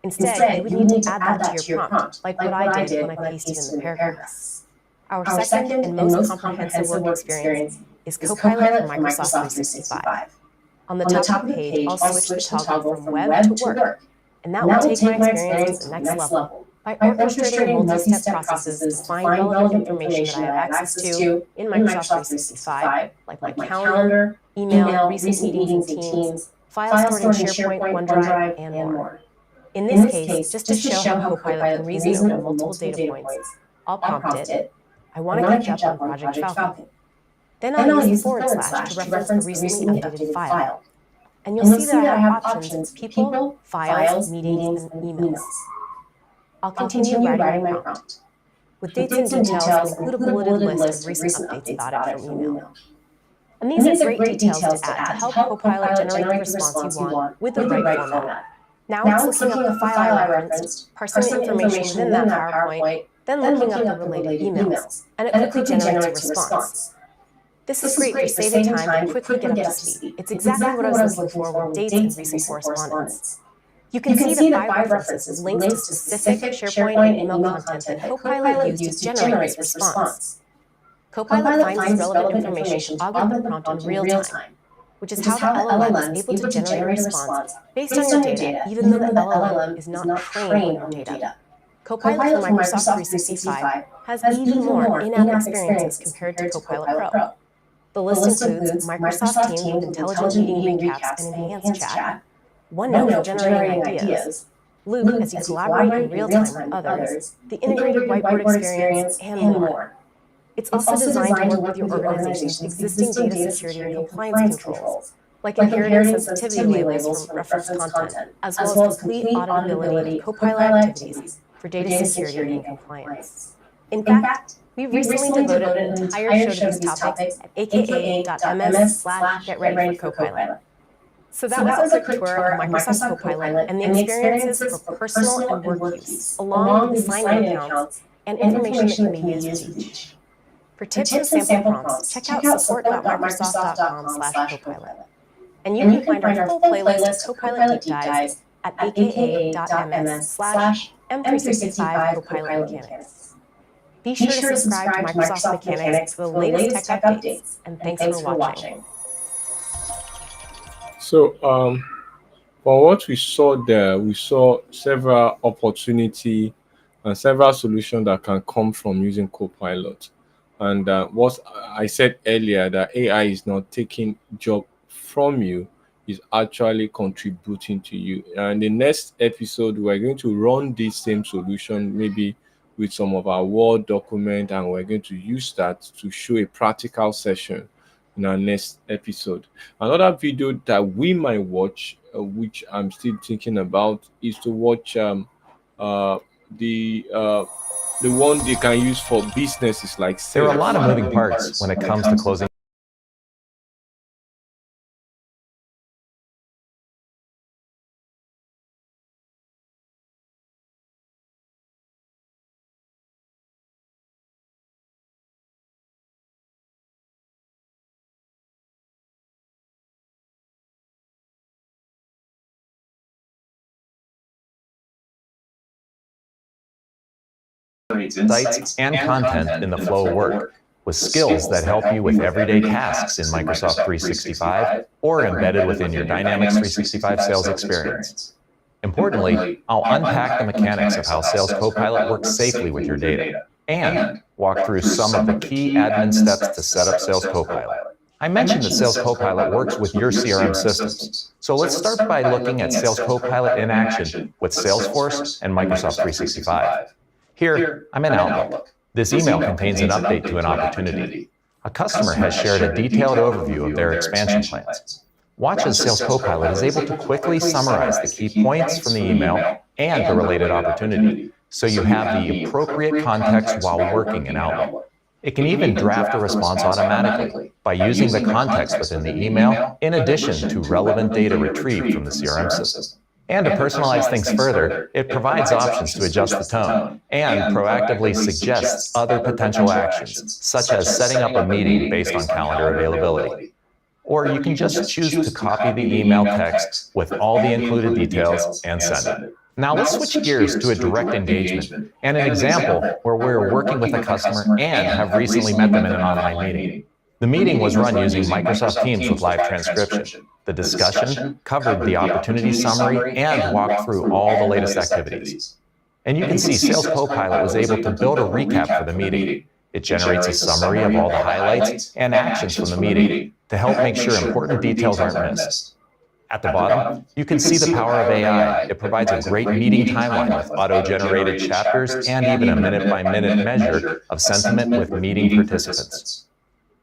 Instead, you would need to add that to your prompt, like what I did when I pasted in the paragraphs. Our second and most comprehensive work experience is Copilot for Microsoft 365. On the top of the page, I'll switch the toggle from web to work, and that will take my experience to the next level by orchestrating multi-step processes to find relevant information that I have access to in Microsoft 365, like my calendar, email, recent meetings and Teams, files stored in SharePoint, OneDrive, and more. In this case, just to show how Copilot can reason over multiple data points, I'll prompt it, I want to catch up on Project Falcon. Then I'll use the / to reference a recently updated file. And you'll see that I have options people, files, meetings, and emails. I'll continue writing my prompt with dates and details and include a bulleted list of recent updates about it from email. And these are great details to add to help Copilot generate the response you want with the right format. Now it's looking up the file I referenced, parsing the information within that PowerPoint, then looking up the related emails, and it quickly generates a response. This is great for saving time and quickly get up to speed. It's exactly what I was looking for with dates and recent correspondence. You can see that by references links to specific SharePoint and email content that Copilot used to generate this response. Copilot finds relevant information, augment the prompt in real time, which is how the LLM is able to generate a response based on your data, even though the LLM is not trained on your data. Copilot for Microsoft 365 has even more in-app experiences compared to Copilot Pro. The list includes Microsoft Teams with intelligent meeting recaps and enhanced chat, OneNote for generating ideas, Loop as you collaborate in real time with others, the integrated whiteboard experience, and more. It's also designed to work with your organization's existing data security and compliance controls, like inheritance sensitivity labels from reference content, as well as complete auditability of Copilot activities for data security and compliance. In fact, we recently devoted an entire show to these topics at aka.ms/getreadyforcopilot. So that was a quick tour of Microsoft Copilot and the experiences for personal and work use, along with the sign-in accounts and information that can be used with each. For tips and sample prompts, check out support.microsoft.com/copilot. And you can find our full playlist of Copilot deep dives at aka.ms/M365 Copilot Mechanics. Be sure to subscribe to Microsoft Mechanics for the latest tech updates, and thanks for watching. So, from what we saw there, we saw several opportunity and several solutions that can come from using Copilot. And what I said earlier, that AI is not taking job from you, is actually contributing to you. And the next episode, we're going to run this same solution, maybe with some of our Word document, and we're going to use that to show a practical session in our next episode. Another video that we might watch, which I'm still thinking about, is to watch the one they can use for businesses like sales. There are a lot of moving parts when it comes to closing insights and content in the flow of work, with skills that help you with everyday tasks in Microsoft 365 or embedded within your Dynamics 365 sales experience. Importantly, I'll unpack the mechanics of how Sales Copilot works safely with your data and walk through some of the key admin steps to set up Sales Copilot. I mentioned that Sales Copilot works with your CRM systems, so let's start by looking at Sales Copilot in action with Salesforce and Microsoft 365. Here, I'm in Outlook. This email contains an update to an opportunity. A customer has shared a detailed overview of their expansion plans. Watch as Sales Copilot is able to quickly summarize the key points from the email and the related opportunity, so you have the appropriate context while working in Outlook. It can even draft a response automatically by using the context within the email in addition to relevant data retrieved from the CRM system. And to personalize things further, it provides options to adjust the tone and proactively suggests other potential actions, such as setting up a meeting based on calendar availability. Or you can just choose to copy the email text with all the included details and send it. Now let's switch gears to a direct engagement and an example where we're working with a customer and have recently met them in an online meeting. The meeting was run using Microsoft Teams with live transcription. The discussion covered the opportunity summary and walked through all the latest activities. And you can see Sales Copilot was able to build a recap for the meeting. It generates a summary of all the highlights and actions from the meeting to help make sure important details aren't missed. At the bottom, you can see the power of AI. It provides a great meeting timeline with auto-generated chapters and even a minute-by-minute measure of sentiment with meeting participants.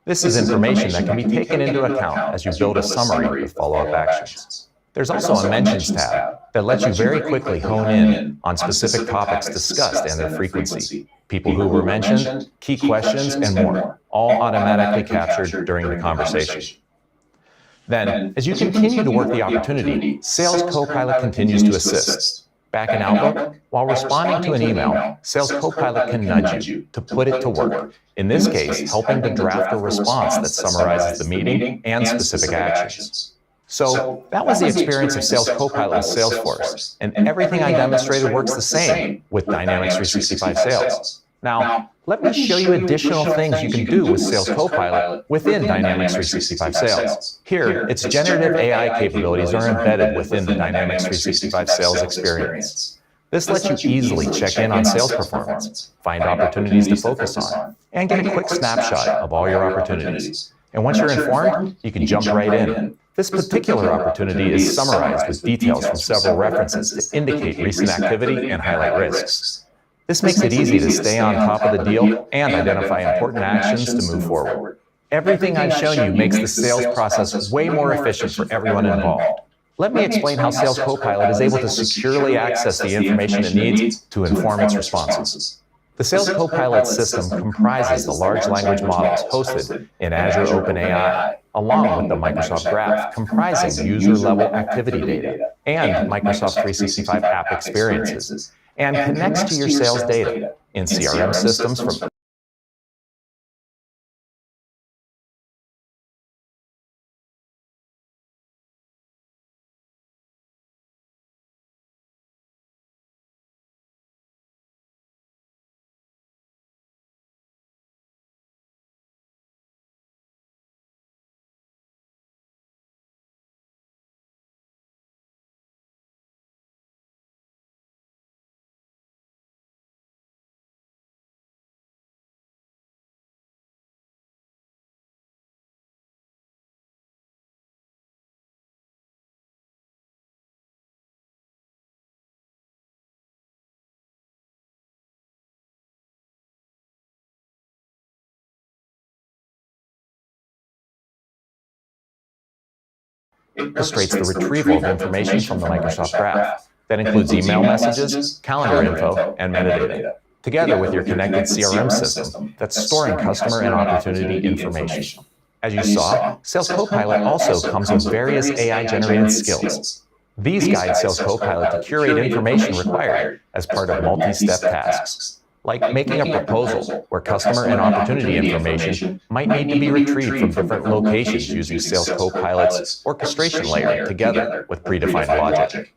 This is information that can be taken into account as you build a summary with follow-up actions. There's also a Mentions tab that lets you very quickly hone in on specific topics discussed and their frequency, people who were mentioned, key questions, and more, all automatically captured during the conversation. Then, as you continue to work the opportunity, Sales Copilot continues to assist. Back in Outlook, while responding to an email, Sales Copilot can nudge you to put it to work, in this case, helping to draft a response that summarizes the meeting and specific actions. So that was the experience of Sales Copilot with Salesforce, and everything I demonstrated works the same with Dynamics 365 Sales. Now, let me show you additional things you can do with Sales Copilot within Dynamics 365 Sales. Here, its generative AI capabilities are embedded within the Dynamics 365 Sales experience. This lets you easily check in on sales performance, find opportunities to focus on, and get a quick snapshot of all your opportunities. And once you're informed, you can jump right in. This particular opportunity is summarized with details from several references to indicate recent activity and highlight risks. This makes it easy to stay on top of the deal and identify important actions to move forward. Everything I've shown you makes the sales process way more efficient for everyone involved. Let me explain how Sales Copilot is able to securely access the information it needs to inform its responses. The Sales Copilot system comprises the large language models hosted in Azure OpenAI, along with the Microsoft Graph comprising user-level activity data and Microsoft 365 app experiences, and connects to your sales data in CRM systems from illustrates the retrieval of information from the Microsoft Graph. That includes email messages, calendar info, and metadata, together with your connected CRM system that's storing customer and opportunity information. As you saw, Sales Copilot also comes with various AI-generated skills. These guide Sales Copilot to curate information required as part of multi-step tasks, like making a proposal where customer and opportunity information might need to be retrieved from different locations using Sales Copilot's orchestration layer together with predefined logic.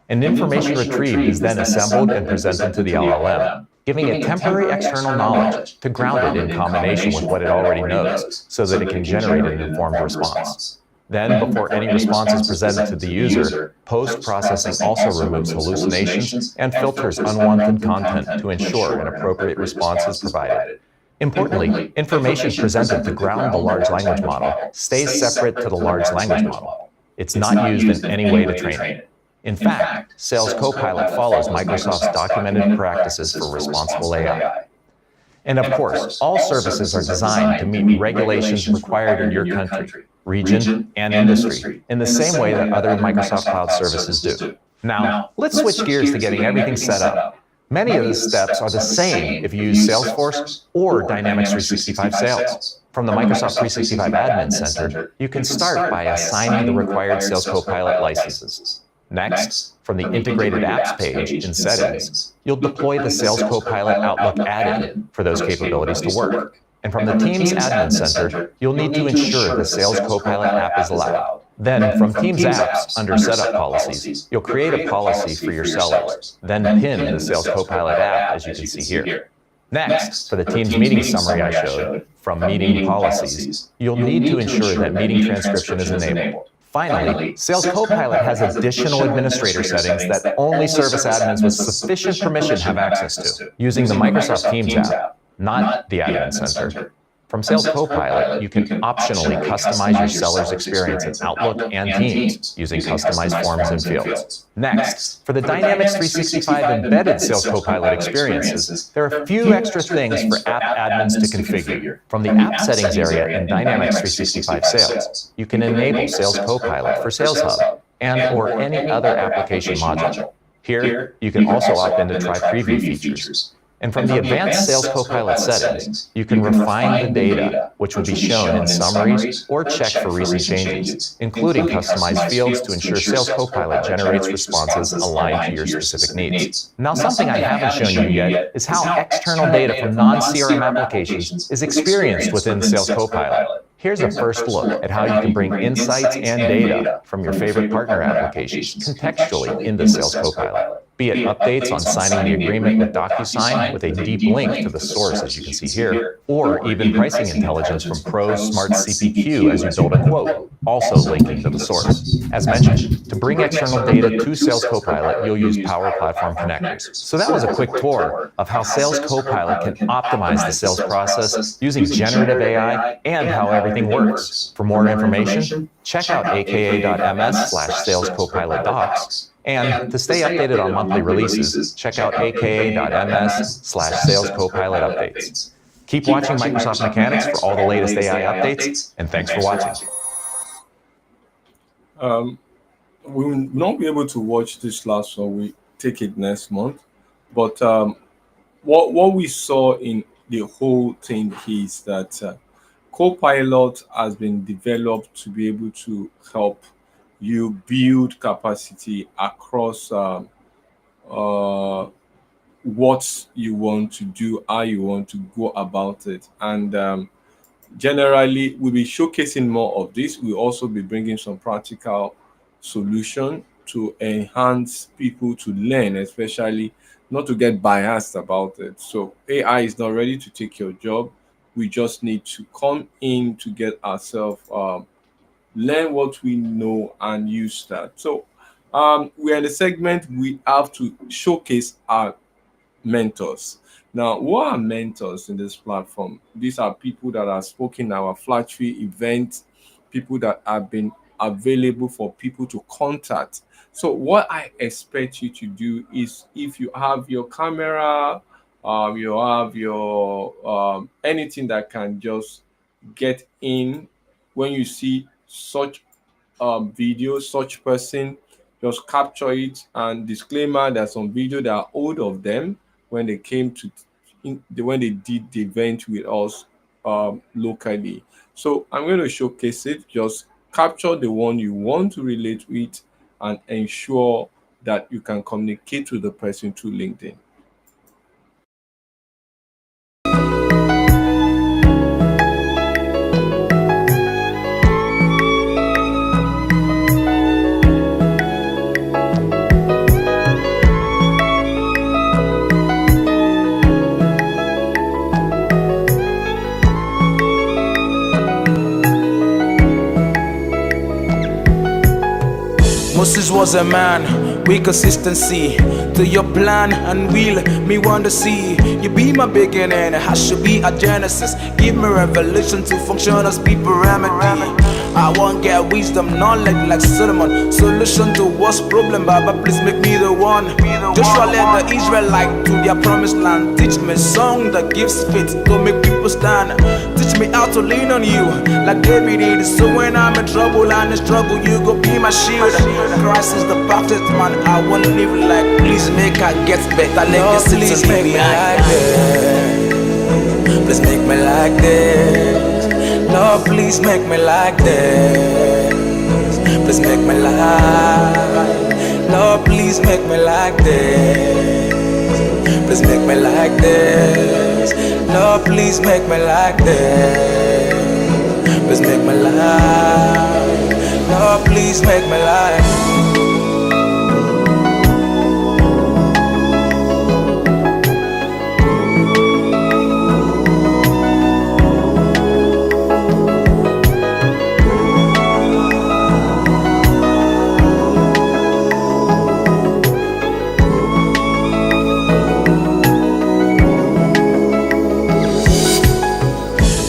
And information retrieved is then assembled and presented to the LLM, giving it temporary external knowledge to ground it in combination with what it already knows so that it can generate an informed response. Then, before any response is presented to the user, post-processing also removes hallucinations and filters unwanted content to ensure an appropriate response is provided. Importantly, information presented to ground the large language model stays separate to the large language model. It's not used in any way to train it. In fact, Sales Copilot follows Microsoft's documented practices for responsible AI. And of course, all services are designed to meet regulations required in your country, region, and industry in the same way that other Microsoft Cloud services do. Now, let's switch gears to getting everything set up. Many of the steps are the same if you use Salesforce or Dynamics 365 Sales. From the Microsoft 365 Admin Center, you can start by assigning the required Sales Copilot licenses. Next, from the Integrated Apps page in Settings, you'll deploy the Sales Copilot Outlook add-in for those capabilities to work. And from the Teams Admin Center, you'll need to ensure the Sales Copilot app is allowed. Then, from Teams Apps, under Setup Policies, you'll create a policy for your sellers, then pin the Sales Copilot app, as you can see here. Next, for the Teams Meeting Summary I showed, from Meeting Policies, you'll need to ensure that meeting transcription is enabled. Finally, Sales Copilot has additional administrator settings that only service admins with sufficient permission have access to, using the Microsoft Teams app, not the Admin Center. From Sales Copilot, you can optionally customize your seller's experience in Outlook and Teams using customized forms and fields. Next, for the Dynamics 365 embedded Sales Copilot experiences, there are a few extra things for app admins to configure. From the App Settings area in Dynamics 365 Sales, you can enable Sales Copilot for Sales Hub and/or any other application module. Here, you can also opt in to try preview features. And from the Advanced Sales Copilot settings, you can refine the data, which will be shown in summaries or check for recent changes, including customized fields to ensure Sales Copilot generates responses aligned to your specific needs. Now, something I haven't shown you yet is how external data from non-CRM applications is experienced within Sales Copilot. Here's a first look at how you can bring insights and data from your favorite partner applications contextually into Sales Copilot. Be it updates on signing the agreement with DocuSign with a deep link to the source, as you can see here, or even pricing intelligence from Pro's Smart CPQ as you build a quote, also linking to the source. As mentioned, to bring external data to Sales Copilot, you'll use Power Platform connectors. So that was a quick tour of how Sales Copilot can optimize the sales process using generative AI and how everything works. For more information, check out aka.ms/salescopilotdocs. And to stay updated on monthly releases, check out aka.ms/salescopilot updates. Keep watching Microsoft Mechanics for all the latest AI updates, and thanks for watching. We will not be able to watch this last one. We take it next month. But what we saw in the whole thing is that Copilot has been developed to be able to help you build capacity across what you want to do, how you want to go about it. And generally, we'll be showcasing more of this. We'll also be bringing some practical solution to enhance people to learn, especially not to get biased about it. So AI is not ready to take your job. We just need to come in to get ourselves learn what we know and use that. So we're in the segment we have to showcase our mentors. Now, what are mentors in this platform? These are people that are spoken in our flagship event, people that have been available for people to contact. So what I expect you to do is, if you have your camera, you have your anything that can just get in when you see such video, such person, just capture it. And disclaimer, there's some video that are old of them when they came to when they did the event with us locally. So I'm going to showcase it. Just capture the one you want to relate with and ensure that you can communicate with the person through LinkedIn. Moses was a man with consistency to your plan and will me want to see you be my beginning. I should be a genesis. Give me revelation to function as people remedy. I won't get wisdom, knowledge like Solomon. Solution to what's problem, Baba, please make me the one. Joshua led the Israelite to their promised land. Teach me song that gives faith to make people stand. Teach Teach me how to lean on you like David did. So when I'm in trouble and in struggle, you go be my shield. Christ is the perfect man. I wanna live like. Please make I get better. Legacy, please make me like this. Please make me like this. Lord, please make me like this. Please make me like. Lord, please make me like this. Please make me like this. Lord, please make me like this. Please make me like. Lord, please make me like.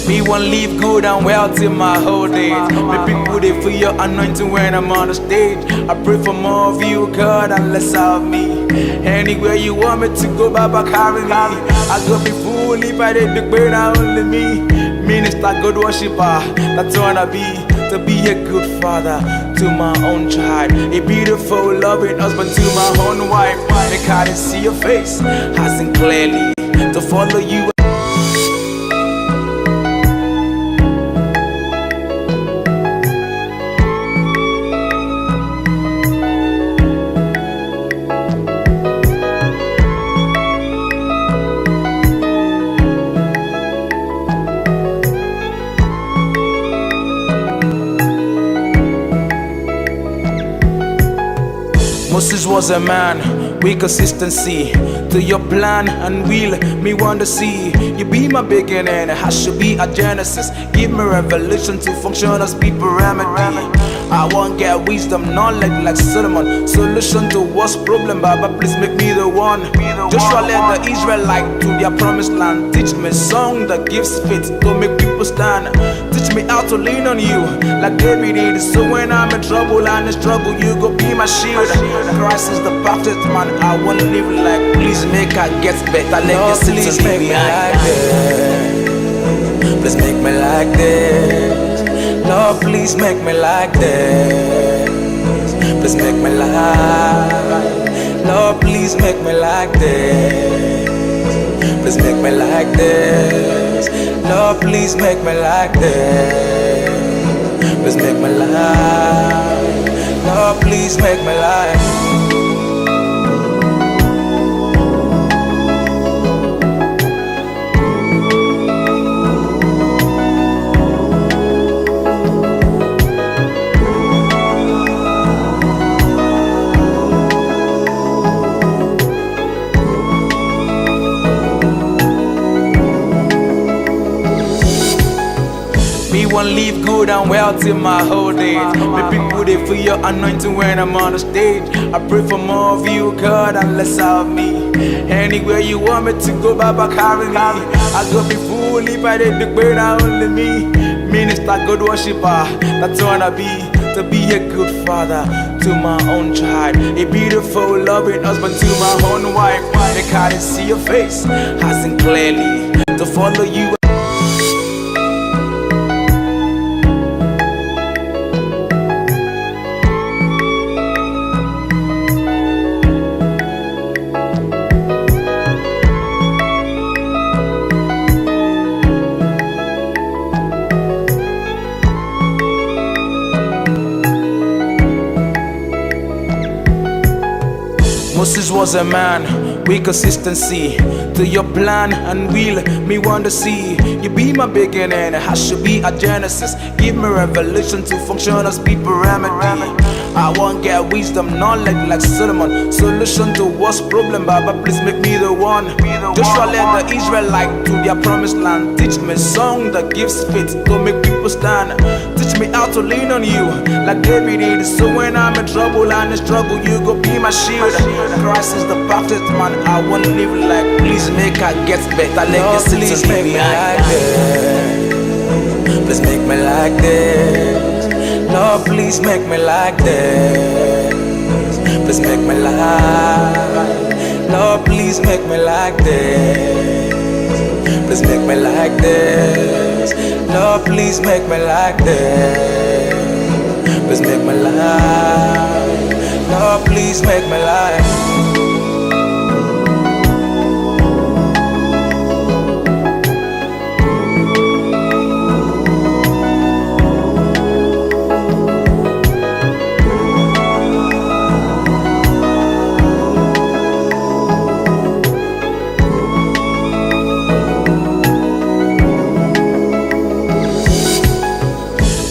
Me want live good and well till my whole days. Me people they feel your anointing when I'm on the stage. I pray for more of you, God, and less of me. Anywhere you want me to go, Baba, carry me. I go be fool if I did the great, only me. Minister, good worshiper, that's what I be. To be a good father to my own child, a beautiful loving husband to my own wife. Make I didn't see your face, I sing clearly to follow you. Moses was a man with consistency to your plan and will. Me want to see you be my beginning. I should be a Genesis. Give me revelation to function as people remedy. I want get wisdom, knowledge like Solomon. Solution to what's problem, Baba, please make me the one. Joshua led the Israelite to their promised land. Teach me song that gives faith to make people stand. Teach me how to lean on you like David did. So when I'm in trouble and in struggle, you go be my shield. Christ is the perfect man. I wanna live like. Please make I get better. Legacy, please make me like this. Please make me like this. Lord, please make me like this. Please make me like. Lord, please make me like this. Please make me like this. Lord, please make me like this. Please make me like. Lord, please make me like. Me want live good and well till my whole days. Me people they feel your anointing when I'm on the stage. I pray for more of you, God, and less of me. Anywhere you want me to go, Baba, carry me. I go be fool if I did the great, only me. Minister, good worshiper, that's what I be. To be a good father to my own child, a beautiful loving husband to my own wife. Make I didn't see your face, I sing clearly to follow you. Moses was a man with consistency to your plan and will. Me want to see you be my beginning. I should be a Genesis. Give me revelation to function as people remedy. I want get wisdom, knowledge like Solomon. Solution to what's problem, Baba, please make me the one. Joshua led the Israelite to their promised land. Teach me song that gives faith to make people stand. Teach me how to lean on you like David did. So when I'm in trouble and in struggle, you go be my shield. Christ is the perfect man. I wanna live like. Please make I get better. Legacy, please make me like this. Please make me like this. Lord, please make me like this. Please make me like. Lord, please make me like this. Please make me like this. this. Lord, please make me like this. Please make me like. Lord, please make me like.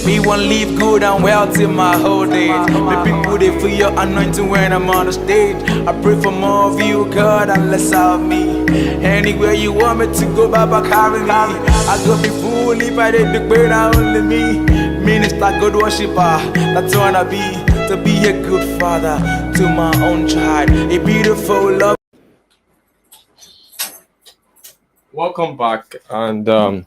Me want live good and well till my whole age. The people they feel your anointing when I'm on the stage. I pray for more of you, God, and less of me. Anywhere you want me to go, Baba, carry me. I go be fool if I did the great, only me. Minister, good worshiper, that's what I be. To be a good father to my own child. A beautiful love. Welcome back, and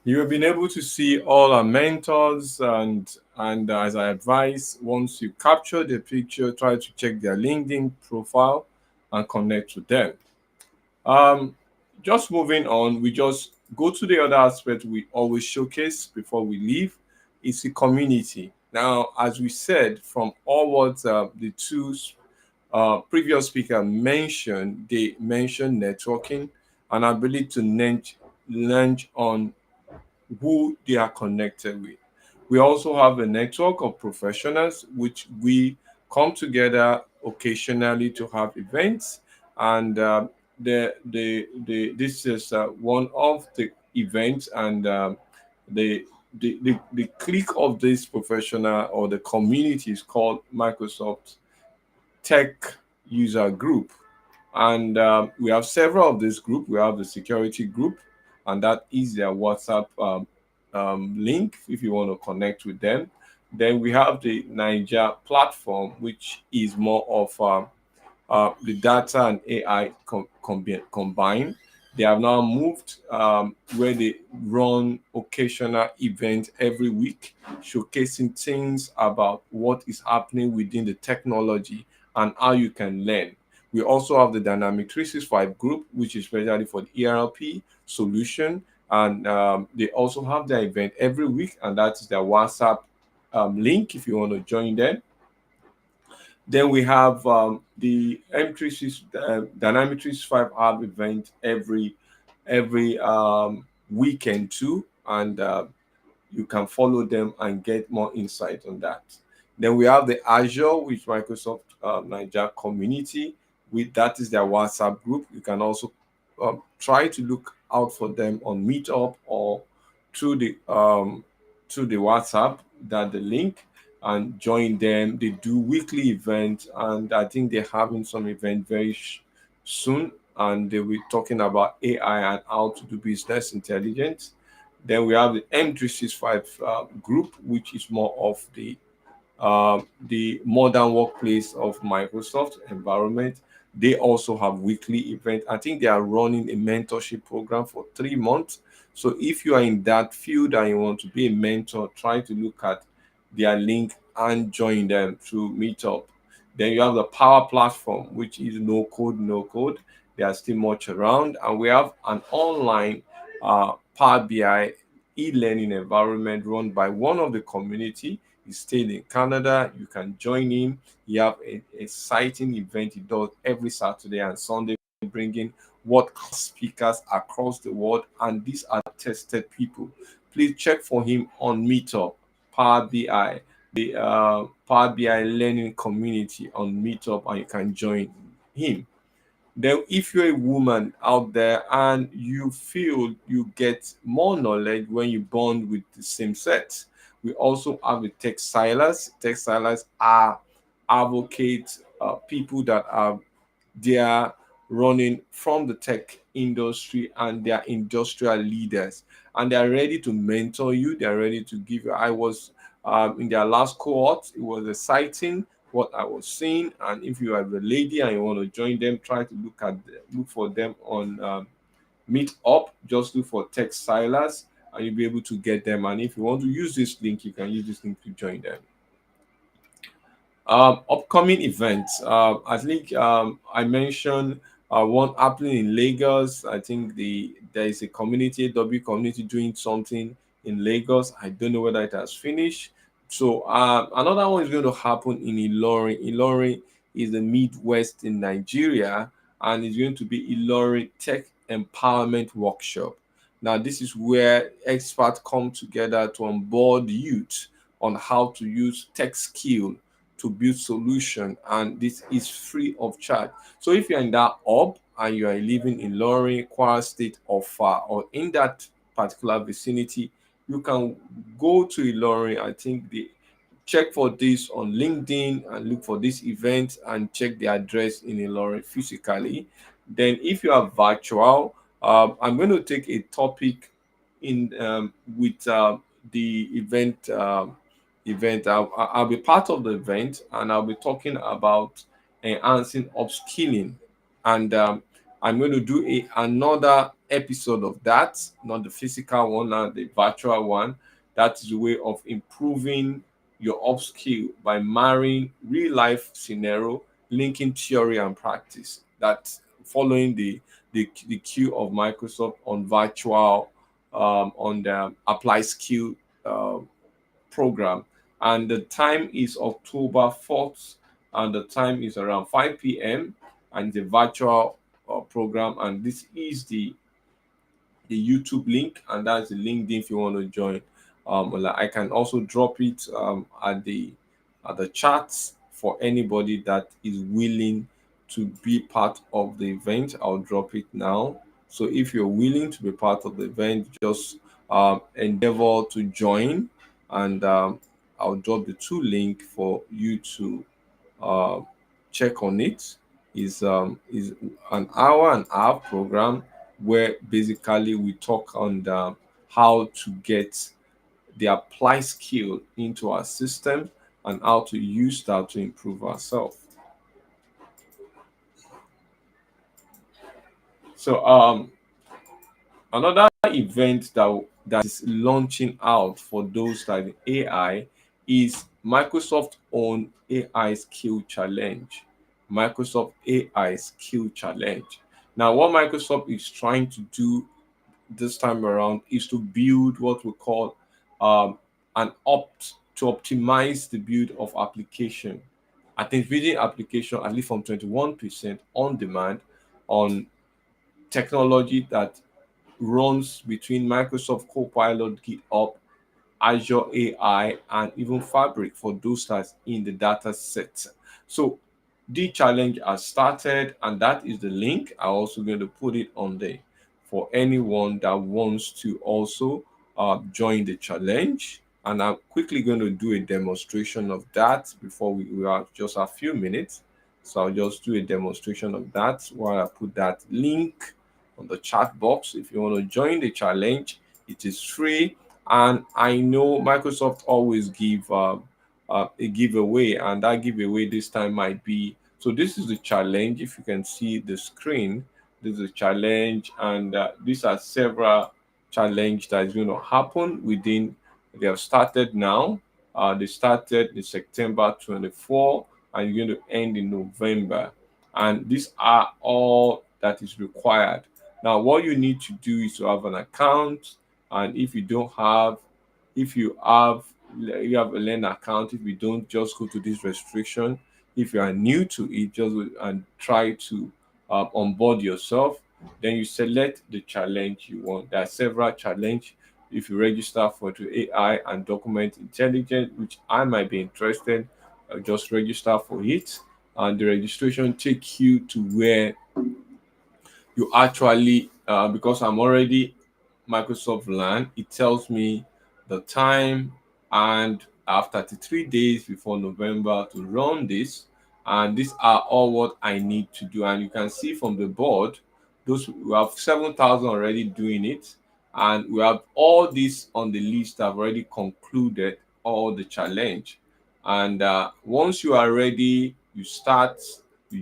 you have been able to see all our mentors, and as I advise, once you capture the picture, try to check their LinkedIn profile and connect with them. Um, just moving on, we just go to the other aspect we always showcase before we leave. It's the community. Now, as we said, from all what the two previous speaker mentioned, they mentioned networking and ability to learn on who they are connected with. We also have a network of professionals which we come together occasionally to have events, and this is one of the events, and the clique of this professional or the community is called Microsoft Tech User Group. And we have several of this group. We have the security group, and that is their WhatsApp link if you want to connect with them. Then we have the Niger platform, which is more of the data and AI combined. They have now moved where they run occasional events every week, showcasing things about what is happening within the technology and how you can learn. We also have the Dynamic 365 group, which is especially for the ERP solution. And they also have their event every week, and that is their WhatsApp link if you want to join them. Then we have the Dynamic 365 Hub event every weekend too, and you can follow them and get more insight on that. Then we have the Azure, which Microsoft Niger community, with that is their WhatsApp group. You can also try to look out for them on Meetup or through the WhatsApp, that the link, and join them. They do weekly events, and I think they're having some event very soon, and they'll be talking about AI and how to do business intelligence. Then we have the M365 group, which is more of the modern workplace of Microsoft environment. They also have weekly event. I think they are running a mentorship program for 3 months. So if you are in that field and you want to be a mentor, try to look at their link and join them through Meetup. Then you have the Power Platform, which is no code. They are still much around. And we have an online Power BI e-learning environment run by one of the community. He's staying in Canada. You can join him. He have a exciting event he does every Saturday and Sunday, bringing world speakers across the world, and these are tested people. Please check for him on Meetup, Power BI, the Power BI learning community on Meetup, and you can join him. Then if you're a woman out there and you feel you get more knowledge when you bond with the same sex, we also have the tech silas. Tech silas are advocate people that are there running from the tech industry, and they are industrial leaders, and they are ready to mentor you. They are ready to give you. I was in their last cohort. It was exciting what I was seeing, and if you are a lady and you want to join them, try to look for them on Meetup. Just look for Tech Silas, and you'll be able to get them. And if you want to use this link, you can use this link to join them. Upcoming events. I think I mentioned one happening in Lagos. I think there is a community, W community, doing something in Lagos. I don't know whether it has finished. So another one is going to happen in Ilorin. Ilorin is the Midwest in Nigeria, and it's going to be Ilorin Tech Empowerment Workshop. Now, this is where experts come together to onboard youth on how to use tech skill to build solution, and this is free of charge. So if you're in that hub and you are living in Lorry, Kwara State, or far, or in that particular vicinity, you can go to Ilorin. I think the check for this on LinkedIn and look for this event and check the address in Ilorin physically. Then, if you are virtual, I'm going to take a topic in with the event. I'll be part of the event, and I'll be talking about enhancing upskilling, and I'm going to do another episode of that, not the physical one, not the virtual one. That is a way of improving your upskill by marrying real life scenario, linking theory and practice. That following the cue of Microsoft on virtual on the apply skill program, and the time is October 4th, and the time is around 5 p.m. and the virtual program, and this is the YouTube link, and that's the LinkedIn if you want to join. Well, I can also drop it at the chats for anybody that is willing to be part of the event. I'll drop it now. So if you're willing to be part of the event, just endeavor to join, and I'll drop the two link for you to uh, check on it. Is an hour and a half program where basically we talk on how to get the apply skill into our system and how to use that to improve ourselves. So another event that is launching out for those like AI is Microsoft own AI skill challenge. Microsoft AI skill challenge. Now, what Microsoft is trying to do this time around is to build what we call an opt to optimize the build of application. I think building application at least from 21% on demand on technology that runs between Microsoft Copilot, GitHub, Azure AI, and even Fabric for those that's in the data set. So the challenge has started, and that is the link. I'm also going to put it on there for anyone that wants to also join the challenge. And I'm quickly going to do a demonstration of that before we are just a few minutes. So I'll just do a demonstration of that while I put that link on the chat box. If you want to join the challenge, it is free, and I know Microsoft always give a giveaway, and that giveaway this time might be, so this is the challenge. If you can see the screen, this is a challenge, and these are several challenge that is going to happen within. They have started now. They started in September 24, and you're going to end in November, and these are all that is required. Now, what you need to do is to have an account, and if you don't have, if you have a learn account. If you don't, just go to this restriction. If you are new to it, just and try to onboard yourself. Then you select the challenge you want. There are several challenge. If you register for the AI and document intelligence, which I might be interested, just register for it, and the registration take you to where you actually because I'm already Microsoft LAN, it tells me the time, and I have 33 days before November to run this, and these are all what I need to do. And you can see from the board, those we have 7,000 already doing it, and we have all this on the list have already concluded all the challenge. And once you are ready, you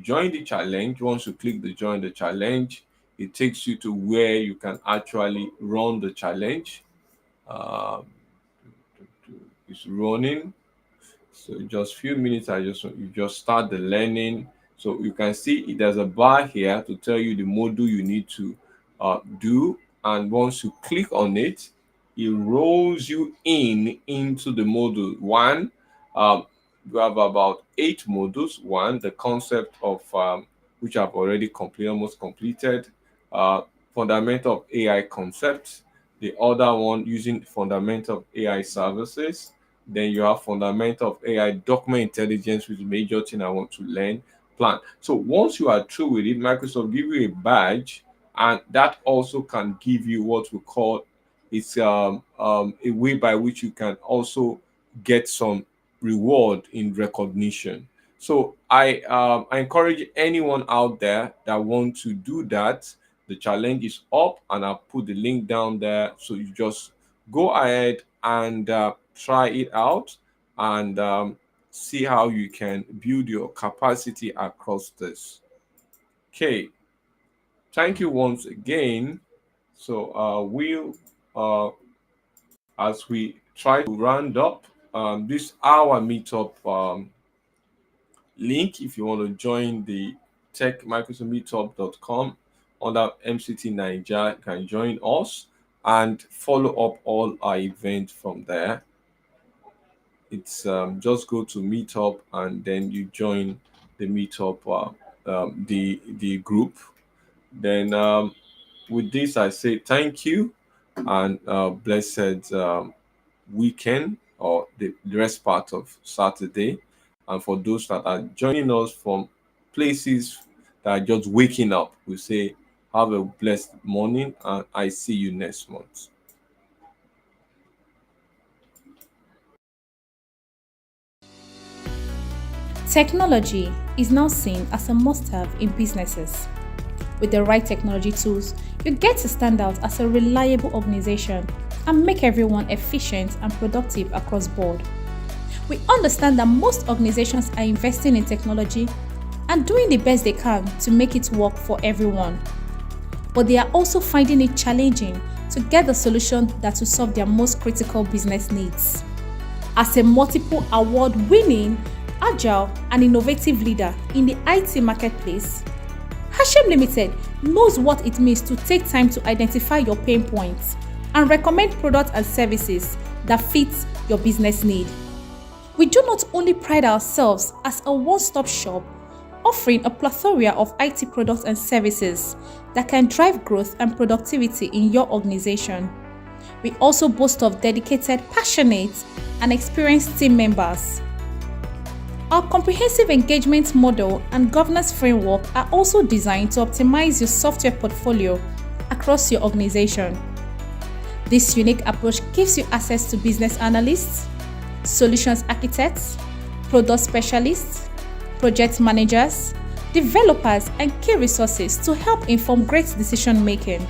join the challenge. Once you click the join the challenge, it takes you to where you can actually run the challenge. Um, it's running. So just few minutes, you just start the learning. So you can see there's a bar here to tell you the module you need to do. And once you click on it, it rolls you into the module one. You have about 8 modules. One, the concept of which I've already almost completed, fundamental of AI concepts. The other one using fundamental of AI services. Then you have fundamental of AI document intelligence, which is the major thing I want to learn. Plan. So once you are through with it, Microsoft give you a badge, and that also can give you what we call a way by which you can also get some reward in recognition. So I encourage anyone out there that want to do that. The challenge is up, and I'll put the link down there. So you just go ahead and try it out, and see how you can build your capacity across this. Okay, thank you once again. So as we try to round up this hour meetup link, if you want to join the Microsoft under MCTNAIJA, you can join us and follow up all our events from there. It's just go to Meetup and then you join the Meetup, the group. Then with this, I say thank you and blessed weekend or the rest part of Saturday. And for those that are joining us from places that are just waking up, we say have a blessed morning, and I see you next month. Technology is now seen as a must-have in businesses. With the right technology tools, you get to stand out as a reliable organization and make everyone efficient and productive across board. We understand that most organizations are investing in technology and doing the best they can to make it work for everyone. But they are also finding it challenging to get the solution that will solve their most critical business needs. As a multiple award-winning, agile and innovative leader in the IT marketplace, Hashem Limited knows what it means to take time to identify your pain points and recommend products and services that fit your business need. We do not only pride ourselves as a one-stop shop offering a plethora of IT products and services that can drive growth and productivity in your organization. We also boast of dedicated, passionate, and experienced team members. Our comprehensive engagement model and governance framework are also designed to optimize your software portfolio across your organization. This unique approach gives you access to business analysts, solutions architects, product specialists, project managers, developers, and key resources to help inform great decision making.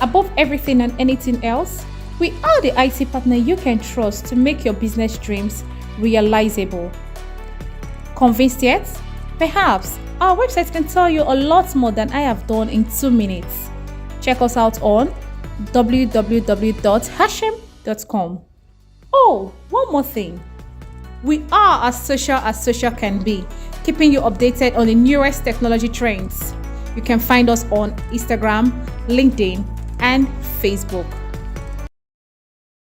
Above everything and anything else, we are the IT partner you can trust to make your business dreams realizable. Convinced yet? Perhaps our website can tell you a lot more than I have done in 2 minutes. Check us out on www.hashem.com. Oh, one more thing. We are as social can be, keeping you updated on the newest technology trends. You can find us on Instagram, LinkedIn, and Facebook.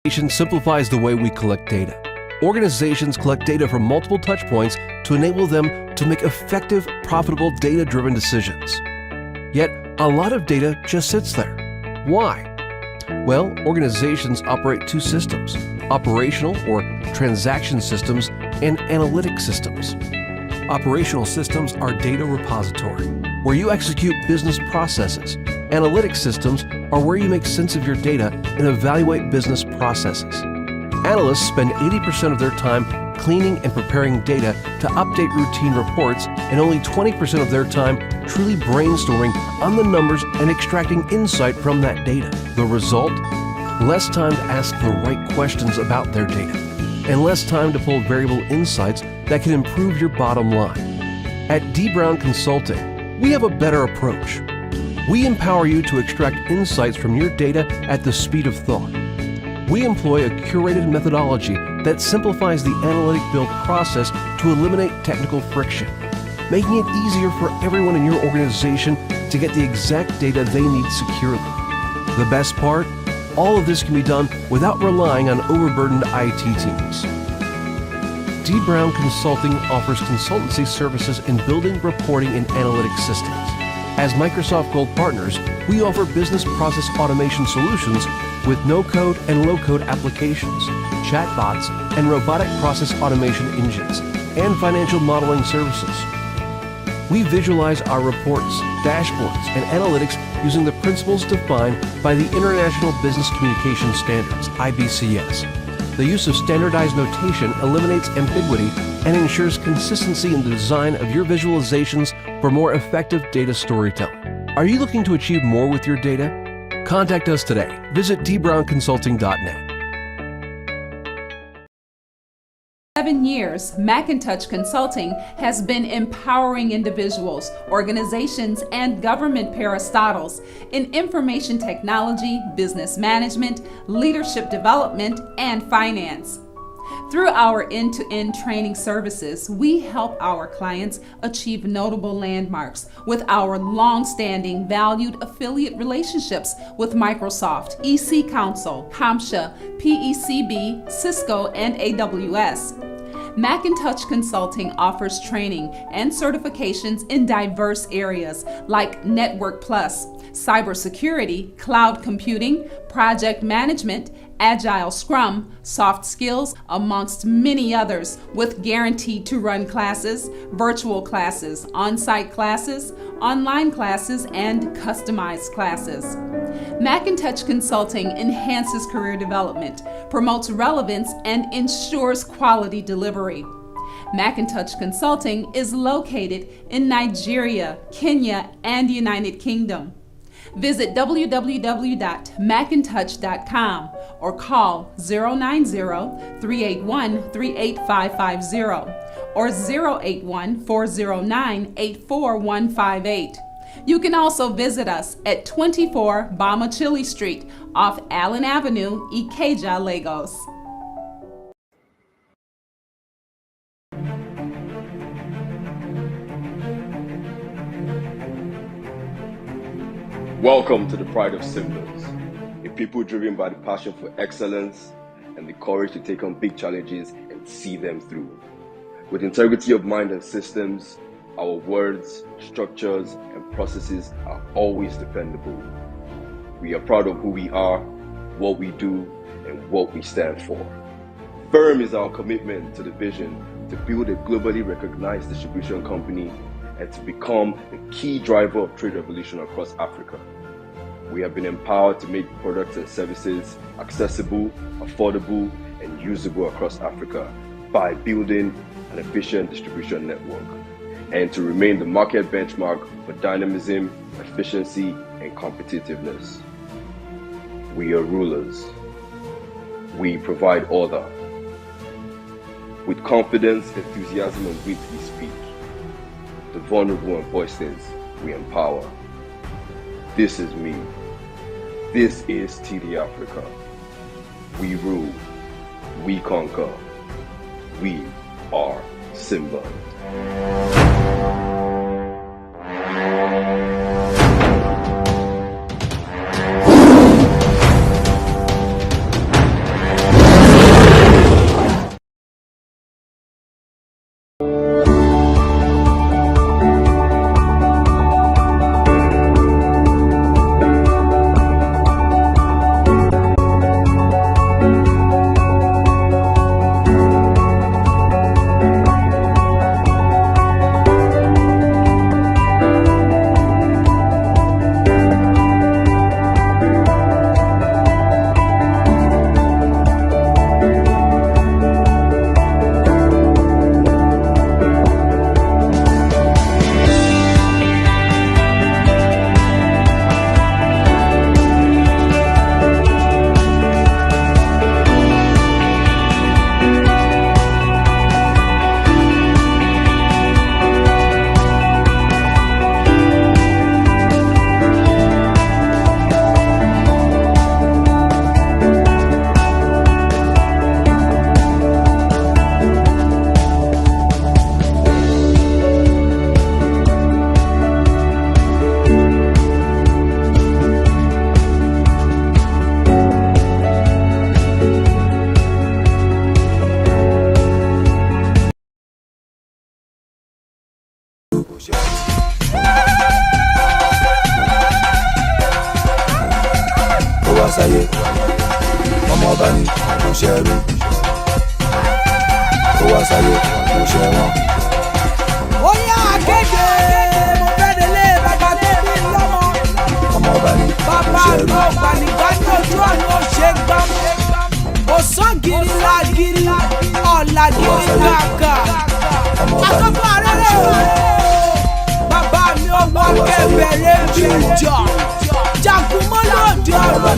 Simplifies the way we collect data. Organizations collect data from multiple touchpoints to enable them to make effective, profitable, data-driven decisions. Yet, a lot of data just sits there. Why? Well, organizations operate 2 systems: operational or transaction systems and analytic systems. Operational systems are data repository, where you execute business processes. Analytic systems are where you make sense of your data and evaluate business processes. Analysts spend 80% of their time cleaning and preparing data to update routine reports, and only 20% of their time truly brainstorming on the numbers and extracting insight from that data. The result? Less time to ask the right questions about their data, and less time to pull variable insights that can improve your bottom line. At D. Brown Consulting, we have a better approach. We empower you to extract insights from your data at the speed of thought. We employ a curated methodology that simplifies the analytic build process to eliminate technical friction. making it easier for everyone in your organization to get the exact data they need securely. The best part? All of this can be done without relying on overburdened IT teams. D. Brown Consulting offers consultancy services in building, reporting, and analytics systems. As Microsoft Gold partners, we offer business process automation solutions with no-code and low-code applications, chatbots, and robotic process automation engines, and financial modeling services. We visualize our reports, dashboards, and analytics using the principles defined by the International Business Communication Standards, IBCS. The use of standardized notation eliminates ambiguity and ensures consistency in the design of your visualizations for more effective data storytelling. Are you looking to achieve more with your data? Contact us today. Visit dbrownconsulting.net. 7 years, McInTouch Consulting has been empowering individuals, organizations, and government parastatals in information technology, business management, leadership development, and finance. Through our end-to-end training services, we help our clients achieve notable landmarks with our long-standing valued affiliate relationships with Microsoft, EC Council, CompTIA, PECB, Cisco, and AWS. McInTouch Consulting offers training and certifications in diverse areas like Network Plus, cybersecurity, cloud computing, project management, Agile Scrum, soft skills, amongst many others, with guaranteed to run classes, virtual classes, on-site classes, online classes, and customized classes. McInTouch Consulting enhances career development, promotes relevance, and ensures quality delivery. McInTouch Consulting is located in Nigeria, Kenya, and United Kingdom. Visit www.macintouch.com or call 090-381-38550 or 081-409-84158. You can also visit us at 24 Bamachili Street off Allen Avenue, Ikeja, Lagos. Welcome to the Pride of Symbols, a people driven by the passion for excellence and the courage to take on big challenges and see them through. With integrity of mind and systems, our words, structures, and processes are always dependable. We are proud of who we are, what we do, and what we stand for. Firm is our commitment to the vision to build a globally recognized distribution company and to become the key driver of trade revolution across Africa. We have been empowered to make products and services accessible, affordable, and usable across Africa by building an efficient distribution network, and to remain the market benchmark for dynamism, efficiency, and competitiveness. We are rulers. We provide order. With confidence, enthusiasm, and wit we speak. The vulnerable and voiceless we empower. This is me. This is TD Africa. We rule. We conquer. We are Simba. Ó wá sáyé, ọmọ ọba ni kò ṣẹrú. Ó wá sáyé, kò ṣẹ̀wọ̀n. Ó yá akéde, mo fẹ́ délé bàbá tó bí lọ́mọ. Ọmọ ọba ni kò Bàbá ṣẹrú. mi ò gbànígbà ní ojú ọ̀nà ó ṣe gbọ́n. Òsán-gìrì lágìrì, ọ̀làgìrì kàkà. Àkọ́kọ́ arẹ́rẹ́ o. Bàbá mi ò wọ́n kẹ̀bẹ̀rẹ̀ jìjọ. Jagunmọ́ lòdì ọ̀rọ̀.